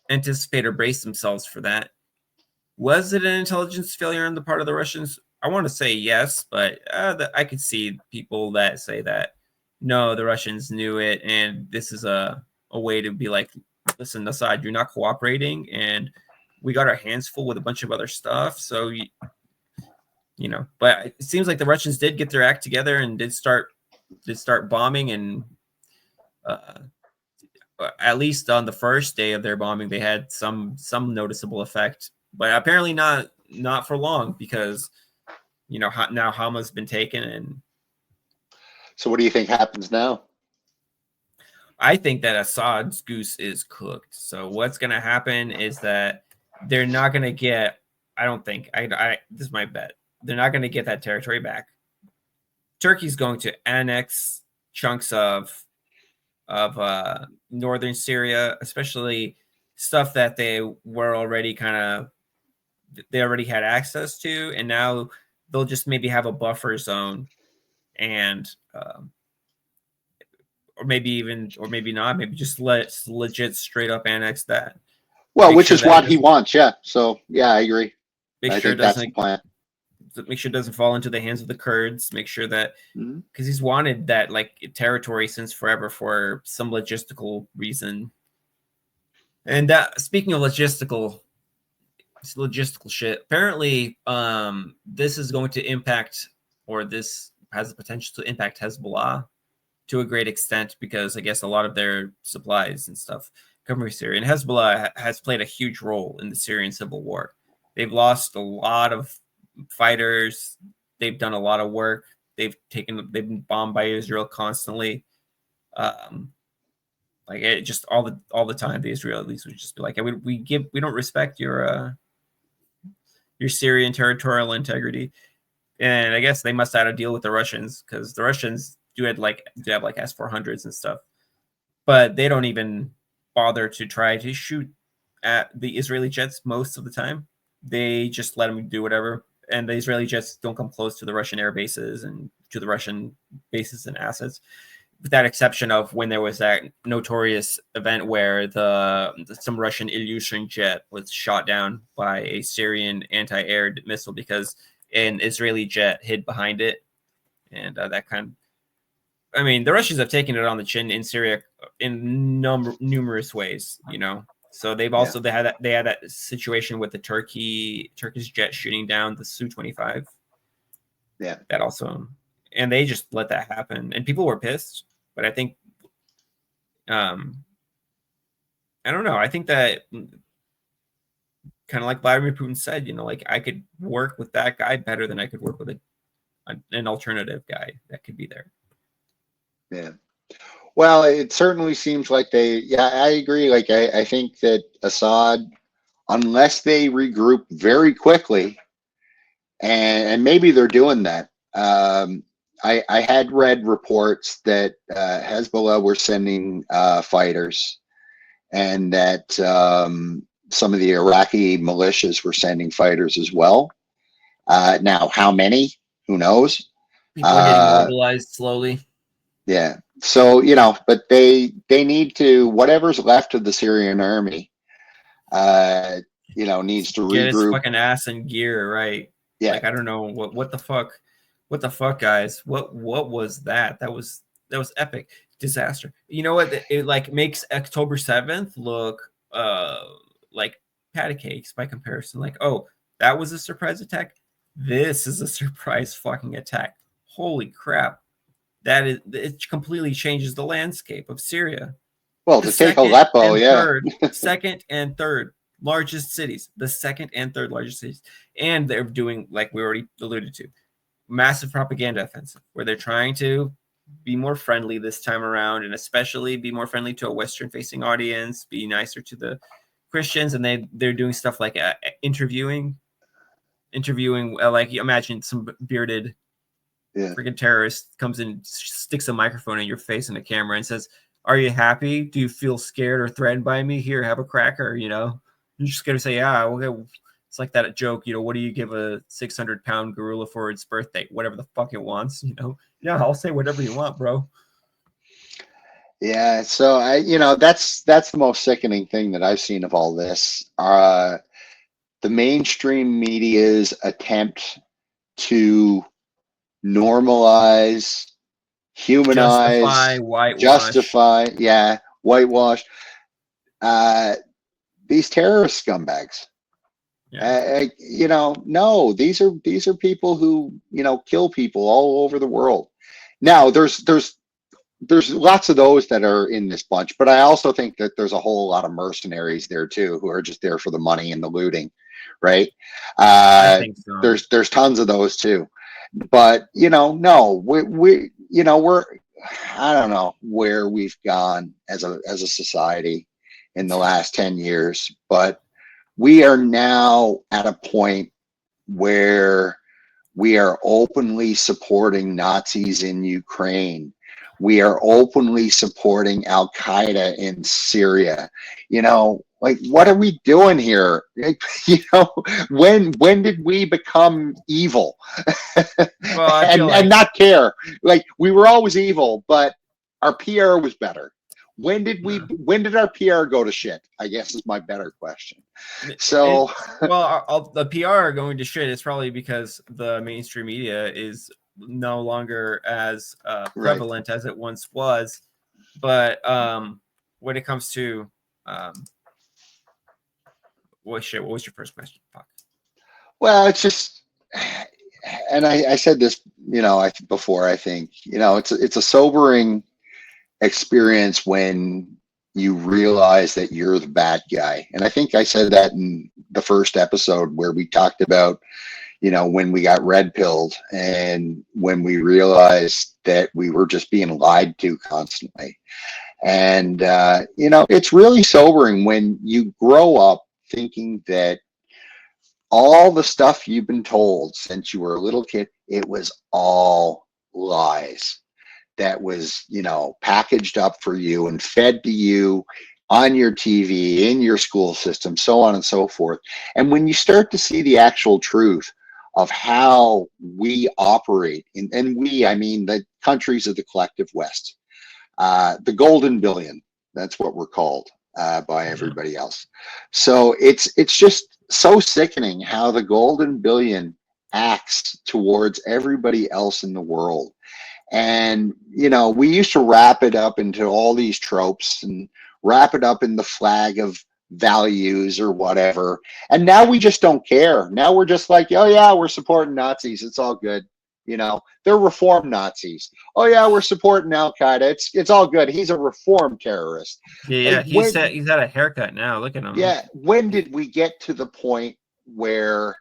anticipate or brace themselves for that. Was it an intelligence failure on the part of the Russians? I want to say yes, but I could see people that say that no, the Russians knew it, and this is a way to be like, listen, Assad, you're not cooperating, and we got our hands full with a bunch of other stuff, so but it seems like the Russians did get their act together and did start bombing, and at least on the first day of their bombing, they had some noticeable effect, but apparently not for long, because now Hama's been taken. And so what do you think happens now? I think that Assad's goose is cooked. So what's going to happen is that they're not going to get, I don't think, this is my bet, they're not going to get that territory back. Turkey's going to annex chunks of northern Syria, especially stuff that they were already they already had access to, and now they'll just maybe have a buffer zone, and or maybe not, maybe just legit straight up annex that. Well, which is what he wants, yeah. So yeah, I agree. I think that's the plan. Make sure it doesn't fall into the hands of the Kurds. Make sure that, because he's wanted that territory since forever for some logistical reason. And speaking of logistical shit, apparently this is going to impact, or this has the potential to impact Hezbollah to a great extent, because I guess a lot of their supplies and stuff come from Syria. And Hezbollah has played a huge role in the Syrian civil war. They've lost a lot of fighters. They've done a lot of work. They've been bombed by Israel constantly. Like it just all the time, the Israelis would just be like, we don't respect your Syrian territorial integrity. And I guess they must have had a deal with the Russians, because the Russians do have like S-400s and stuff, but they don't even bother to try to shoot at the Israeli jets most of the time. They just let them do whatever, and the Israeli jets don't come close to the Russian air bases and to the Russian bases and assets, with that exception of when there was that notorious event where some Russian Ilyushin jet was shot down by a Syrian anti-air missile because an Israeli jet hid behind it, and that kind of. I mean, the Russians have taken it on the chin in Syria in numerous ways, you know. So they've also they had that situation with the Turkish jet shooting down the Su-25. Yeah, that also, and they just let that happen, and people were pissed. But I think, I don't know. I think that kind of like Vladimir Putin said, you know, like I could work with that guy better than I could work with an alternative guy that could be there. Yeah. Well, it certainly seems like I agree. Like, I think that Assad, unless they regroup very quickly, and maybe they're doing that. I had read reports that Hezbollah were sending fighters, and that some of the Iraqi militias were sending fighters as well. Now, how many? Who knows? People are getting mobilized slowly. Yeah. So, you know, but they need to, whatever's left of the Syrian army, you know, needs to get its regroup. fucking ass in gear, right? Yeah. Like, I don't know what the fuck, guys. What was that? That was epic. Disaster. You know what? It like makes October 7th look like patty cakes by comparison. Like, oh, that was a surprise attack. This is a surprise fucking attack. Holy crap. It completely changes the landscape of Syria. Well, to take Aleppo, second and third largest cities, the second and third largest cities. And they're doing, like we already alluded to, massive propaganda offensive where they're trying to be more friendly this time around, and especially be more friendly to a Western facing audience, be nicer to the Christians. And they're doing stuff like interviewing, like imagine some bearded freaking terrorist comes in, sticks a microphone in your face and a camera and says, "Are you happy? Do you feel scared or threatened by me? Here, have a cracker." You know, you're just gonna say, "Yeah, okay." It's like that joke, you know, what do you give a 600-pound gorilla for its birthday? Whatever the fuck it wants, you know. Yeah, I'll say whatever you want, bro. Yeah, so that's the most sickening thing that I've seen of all this. The mainstream media's attempt to normalize, humanize, whitewash these terrorist scumbags. No, these are people who, you know, kill people all over the world. Now, there's lots of those that are in this bunch, but I also think that there's a whole lot of mercenaries there too, who are just there for the money and the looting, right? I think so. There's tons of those too. But, you know, no, we're I don't know where we've gone as a society in the last 10 years, but we are now at a point where we are openly supporting Nazis in Ukraine. We are openly supporting Al Qaeda in Syria. You know, like, what are we doing here? You know, when did we become evil? Well, and not care? Like, we were always evil, but our PR was better. When did our PR go to shit? I guess is my better question. So, the PR going to shit is probably because the mainstream media is no longer as prevalent as it once was. But when it comes to what was your first question? Fuck. Well, it's just, and I said this, you know, before. I think, you know, it's a sobering experience when you realize that you're the bad guy. And I think I said that in the first episode where we talked about, you know, when we got red pilled and when we realized that we were just being lied to constantly. And, it's really sobering when you grow up thinking that all the stuff you've been told since you were a little kid, it was all lies that was, packaged up for you and fed to you on your TV, in your school system, so on and so forth. And when you start to see the actual truth of how we operate, and we, I mean the countries of the collective West, the golden billion, that's what we're called by everybody else. So it's just so sickening how the golden billion acts towards everybody else in the world. And, we used to wrap it up into all these tropes and wrap it up in the flag of values or whatever. And now we just don't care. Now we're just like, oh, yeah, we're supporting Nazis. It's all good. They're reformed Nazis. Oh, yeah, we're supporting Al Qaeda. It's all good. He's a reformed terrorist. Yeah, he's had a haircut now. Look at him. Yeah. When did we get to the point where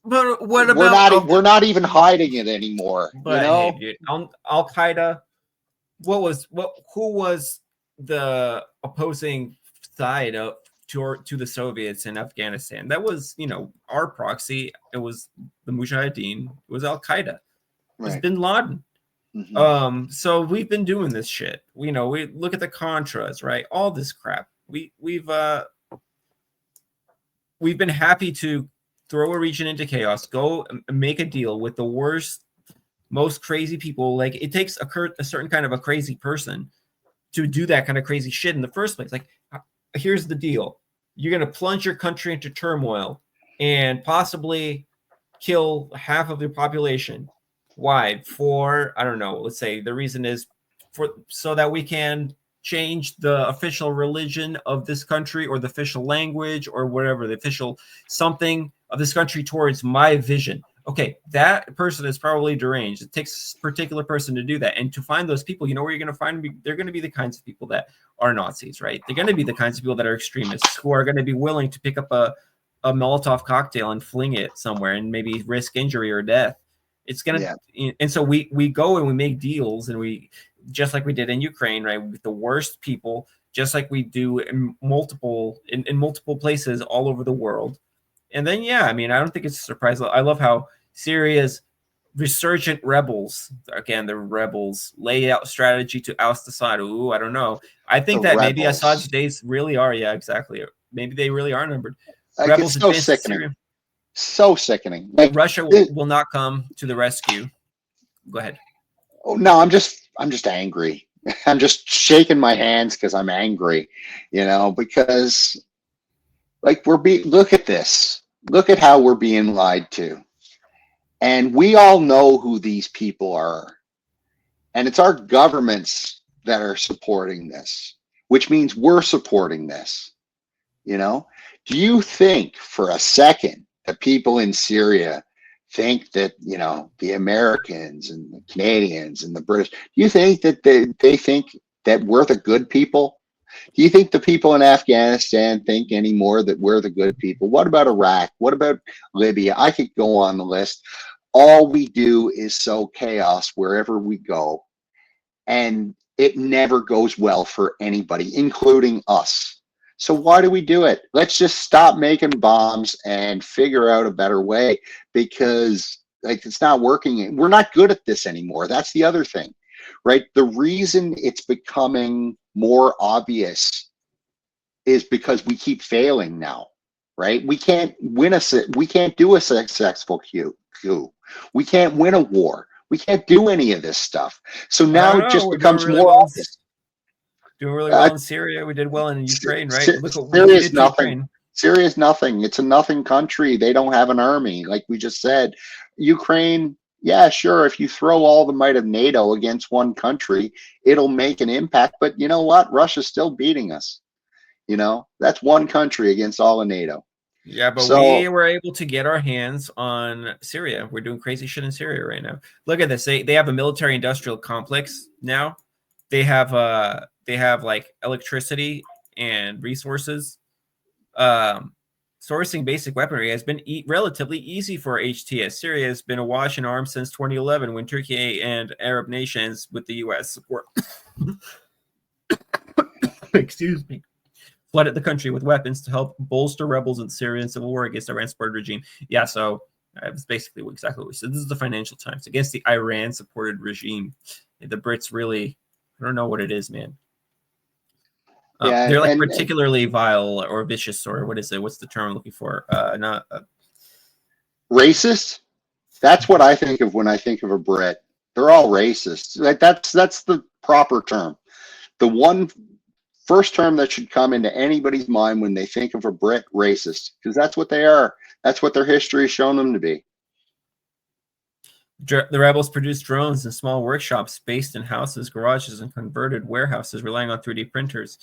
But what about we're not even hiding it anymore? But hey, dude, Al Qaeda. Who was the opposing side to the Soviets in Afghanistan? That was our proxy. It was the Mujahideen. It was Al Qaeda. It was Bin Laden. Mm-hmm. So we've been doing this shit. We look at the Contras, right? All this crap. We've been happy to throw a region into chaos, go make a deal with the worst, most crazy people. Like, it takes a certain kind of a crazy person to do that kind of crazy shit in the first place. Like, here's the deal. You're going to plunge your country into turmoil and possibly kill half of your population. Why? For, I don't know, let's say the reason is so that we can change the official religion of this country or the official language or whatever, the official something of this country towards my vision. Okay, that person is probably deranged. It takes a particular person to do that. And to find those people, where you're going to find? They're going to be the kinds of people that are Nazis, right? They're going to be the kinds of people that are extremists who are going to be willing to pick up a Molotov cocktail and fling it somewhere and maybe risk injury or death. It's going to, and so we go and we make deals, and we, just like we did in Ukraine, right, with the worst people, just like we do in multiple places all over the world. And then, I don't think it's a surprise. I love how Syria's resurgent rebels, again, the rebels, lay out strategy to oust Assad. Ooh, I don't know. I think that maybe Assad's days really are, exactly. Maybe they really are numbered. Rebels, it's so sickening. So sickening. Like, Russia will not come to the rescue. Go ahead. Oh no, I'm just angry. I'm just shaking my hands because I'm angry, because look at this. Look at how we're being lied to. And we all know who these people are. And it's our governments that are supporting this, which means we're supporting this. Do you think for a second that people in Syria think that, the Americans and the Canadians and the British, do you think that they think that we're the good people? Do you think the people in Afghanistan think anymore that we're the good people? What about Iraq? What about Libya? I could go on the list. All we do is sow chaos wherever we go. And it never goes well for anybody, including us. So why do we do it? Let's just stop making bombs and figure out a better way, because it's not working. We're not good at this anymore. That's the other thing, right? The reason it's becoming more obvious is because we keep failing now, right? We can't do a successful coup. We can't win a war. We can't do any of this stuff. So now it just becomes more obvious. Doing really well in Syria. We did well in Ukraine, right? Syria is nothing. Syria is nothing. It's a nothing country. They don't have an army, like we just said. Ukraine, yeah, sure. If you throw all the might of NATO against one country, it'll make an impact. But you know what? Russia's still beating us. That's one country against all of NATO. Yeah, but we were able to get our hands on Syria. We're doing crazy shit in Syria right now. Look at this. They have a military industrial complex now. They have like electricity and resources. sourcing basic weaponry has been relatively easy for HTS. Syria has been awash in arms since 2011 when Turkey and Arab nations with the U.S. support excuse me, flooded the country with weapons to help bolster rebels in the Syrian civil war against Iran's supported regime. Yeah, so it's basically exactly what we said. This is the Financial Times against the Iran-supported regime. The Brits really, I don't know what it is, man. Yeah, they're like and particularly vile or vicious, or what is it? What's the term I'm looking for? Not racist. That's what I think of when I think of a Brit. They're all racist. Like that's the proper term. The one first term that should come into anybody's mind when they think of a Brit, racist, because that's what they are. That's what their history has shown them to be. The rebels produced drones in small workshops based in houses, garages, and converted warehouses, relying on 3D printers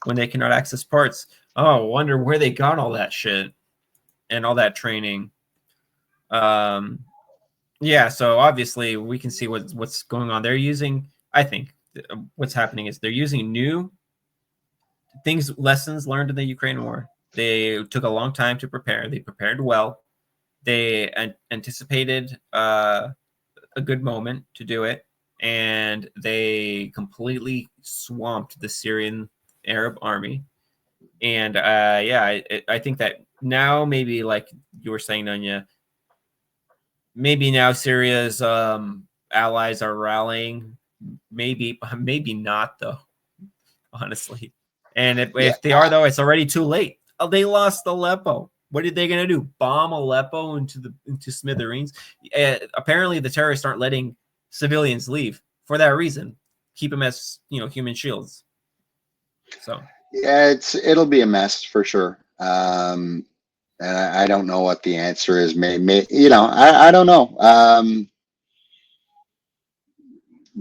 when they cannot access parts. Oh, wonder where they got all that shit and all that training. Yeah, so obviously we can see what's going on. They're using, I think, what's happening is they're using new things, lessons learned in the Ukraine war. They took a long time to prepare. They prepared well. They anticipated a good moment to do it, and they completely swamped the Syrian Arab army. And yeah, I think that now maybe, like you were saying, Nunya, maybe now Syria's allies are rallying. Maybe not though, honestly. And if they are though, it's already too late. Oh, they lost Aleppo. What are they going to do? Bomb Aleppo into smithereens? Apparently, the terrorists aren't letting civilians leave for that reason. Keep them as human shields. So yeah, it'll be a mess for sure. And I don't know what the answer is. I don't know.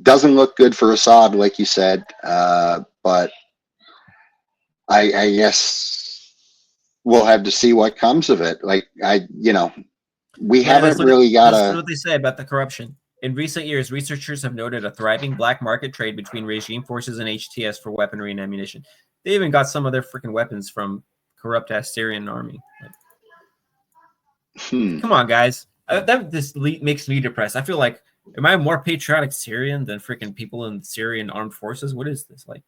Doesn't look good for Assad, like you said. But I guess we'll have to see what comes of it. Like we haven't really got This is what they say about the corruption. In recent years, researchers have noted a thriving black market trade between regime forces and HTS for weaponry and ammunition. They even got some of their freaking weapons from corrupt-ass Syrian army. Come on, guys. This makes me depressed. I feel like, am I more patriotic Syrian than freaking people in Syrian armed forces? What is this? Like,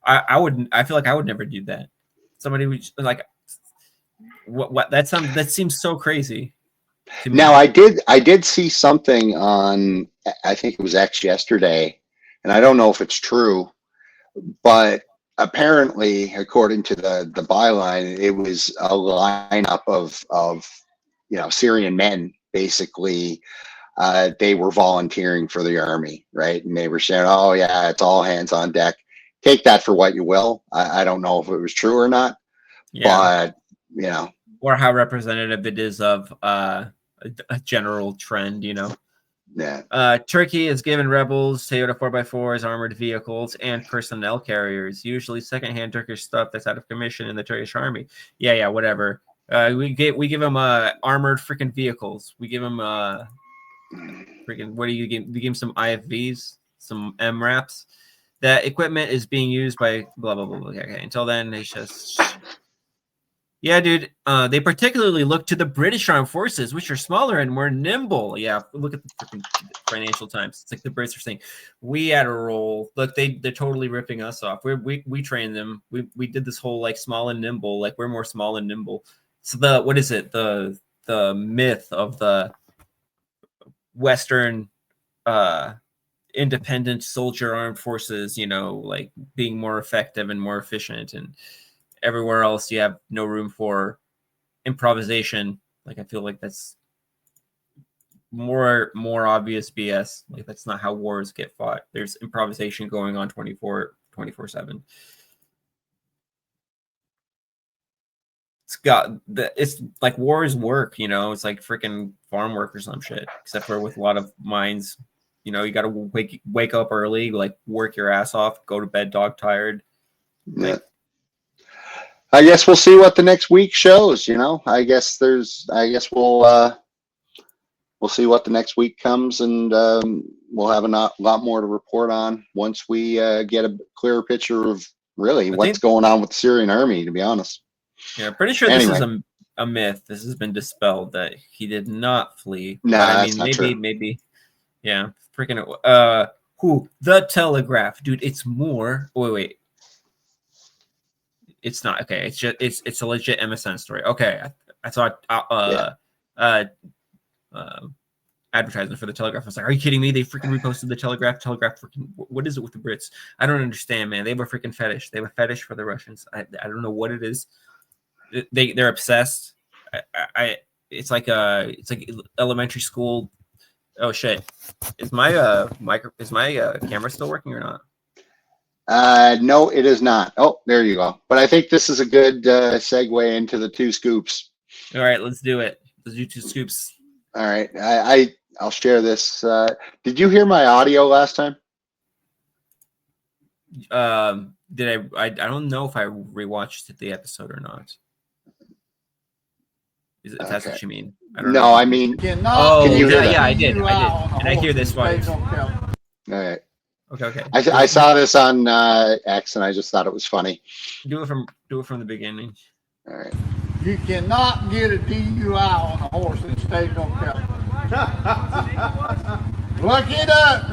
I wouldn't. I feel like I would never do that. Somebody would like, what? That seems so crazy. Now I did see something on, I think it was X yesterday, and I don't know if it's true, but apparently, according to the byline, it was a lineup of Syrian men. Basically, they were volunteering for the army, right? And they were saying, "Oh yeah, it's all hands on deck." Take that for what you will. I don't know if it was true or not, but or how representative it is of a general trend, Yeah. Turkey has given rebels Toyota 4x4s, armored vehicles, and personnel carriers, usually secondhand Turkish stuff that's out of commission in the Turkish army. Yeah, whatever. We give them armored freaking vehicles. We give them freaking, what do you give? We give them some IFVs, some MRAPs. That equipment is being used by blah blah blah. Okay. Until then, they just. Yeah, dude. They particularly look to the British armed forces, which are smaller and more nimble. Yeah, look at the freaking Financial Times. It's like the Brits are saying, "We had a role. Look, they're totally ripping us off. We trained them. We did this whole like small and nimble. Like we're more small and nimble." So what is it? The myth of the Western independent soldier armed forces, like being more effective and more efficient, and everywhere else you have no room for improvisation. Like I feel like that's more obvious BS. Like that's not how wars get fought. There's improvisation going on 24/7. It's like wars work, it's like freaking farm work or some shit, except for with a lot of mines. You got to wake up early, like work your ass off, go to bed dog tired. Yeah. I guess we'll see what the next week shows. I guess we'll see what the next week comes, and we'll have a lot more to report on once we get a clearer picture of really what's going on with the Syrian army, to be honest. Yeah, pretty sure this is a myth. This has been dispelled that he did not flee. No, But I that's mean, not true. maybe, yeah. Freaking who? The Telegraph, dude. It's more. Wait. It's not okay. It's just it's a legit MSN story. Okay, I saw Yeah. advertisement for the Telegraph. I was like, are you kidding me? They freaking reposted the Telegraph. Telegraph freaking. What is it with the Brits? I don't understand, man. They have a freaking fetish. They have a fetish for the Russians. I don't know what it is. They're obsessed. It's like elementary school. Oh shit! Is my camera still working or not? No, it is not. Oh, there you go. But I think this is a good segue into the 2 scoops. All right, let's do it. Let's do 2 scoops. All right, I'll share this. Did you hear my audio last time? Did I don't know if I rewatched the episode or not. If that's what you mean. I don't know. I mean, oh, can you hear that? Yeah, I did. And I hear this one. All right. Okay. I saw this on X, and I just thought it was funny. Do it from the beginning. All right. You cannot get a DUI on a horse in the state of North Carolina. Look it up.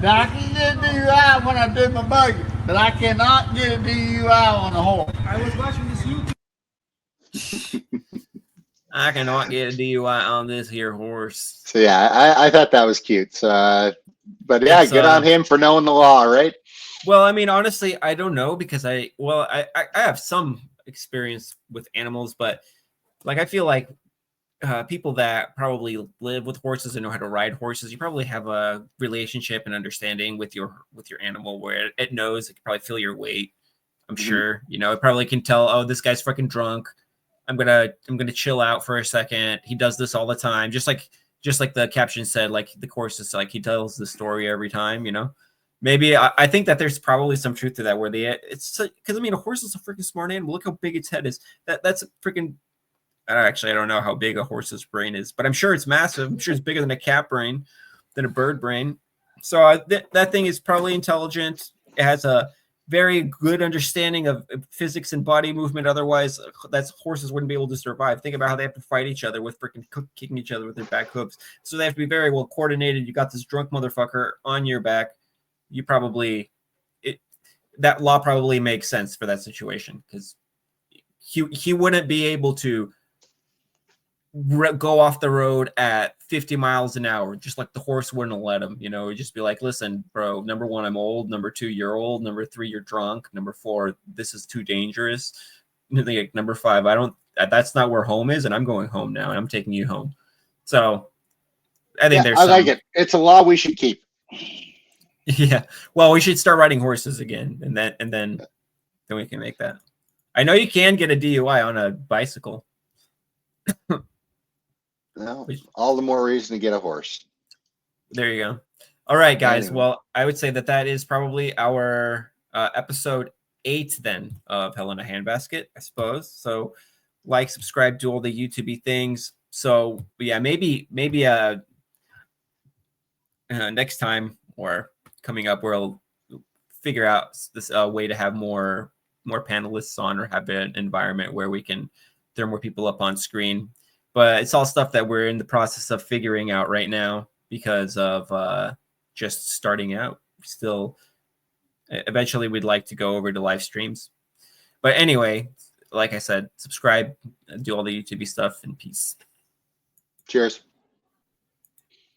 Now, I can get a DUI when I do my buggy, but I cannot get a DUI on a horse. I was watching this YouTube. I cannot get a DUI on this here horse. So yeah, I thought that was cute. So, but yeah, good on him for knowing the law, right? Well, I mean, honestly, I don't know because I have some experience with animals, but like I feel like people that probably live with horses and know how to ride horses, you probably have a relationship and understanding with your animal where it knows it can probably feel your weight. I'm sure, it probably can tell, oh, this guy's freaking drunk. I'm gonna chill out for a second. He does this all the time, just like the caption said. Like the course is like he tells the story every time. Maybe I think that there's probably some truth to that. Where it's because I mean a horse is a freaking smart animal. Look how big its head is. That's a freaking. Actually, I don't know how big a horse's brain is, but I'm sure it's massive. I'm sure it's bigger than a cat brain, than a bird brain. So that thing is probably intelligent. It has a very good understanding of physics and body movement. Otherwise, horses wouldn't be able to survive. Think about how they have to fight each other with freaking kicking each other with their back hooves. So they have to be very well coordinated. You got this drunk motherfucker on your back. You probably that law probably makes sense for that situation because he wouldn't be able to go off the road at 50 miles an hour, just like the horse wouldn't let him. It'd just be like, listen, bro, number 1, I'm old. Number 2, you're old. Number 3, you're drunk. Number 4, this is too dangerous. Number 5, that's not where home is, and I'm going home now, and I'm taking you home. So I think I like it. It's a law we should keep. Yeah. Well, we should start riding horses again, and then we can make that. I know you can get a DUI on a bicycle. No, all the more reason to get a horse. There you go. All right, guys. Anyway. Well, I would say that is probably our episode 8 then of Hell in a Handbasket, I suppose. So like, subscribe, do all the YouTube things. So yeah, maybe next time or coming up, we'll figure out this way to have more panelists on or have an environment where we can throw more people up on screen. But it's all stuff that we're in the process of figuring out right now because of just starting out. Still, eventually we'd like to go over to live streams. But anyway, like I said, subscribe, do all the YouTube stuff, and peace. Cheers.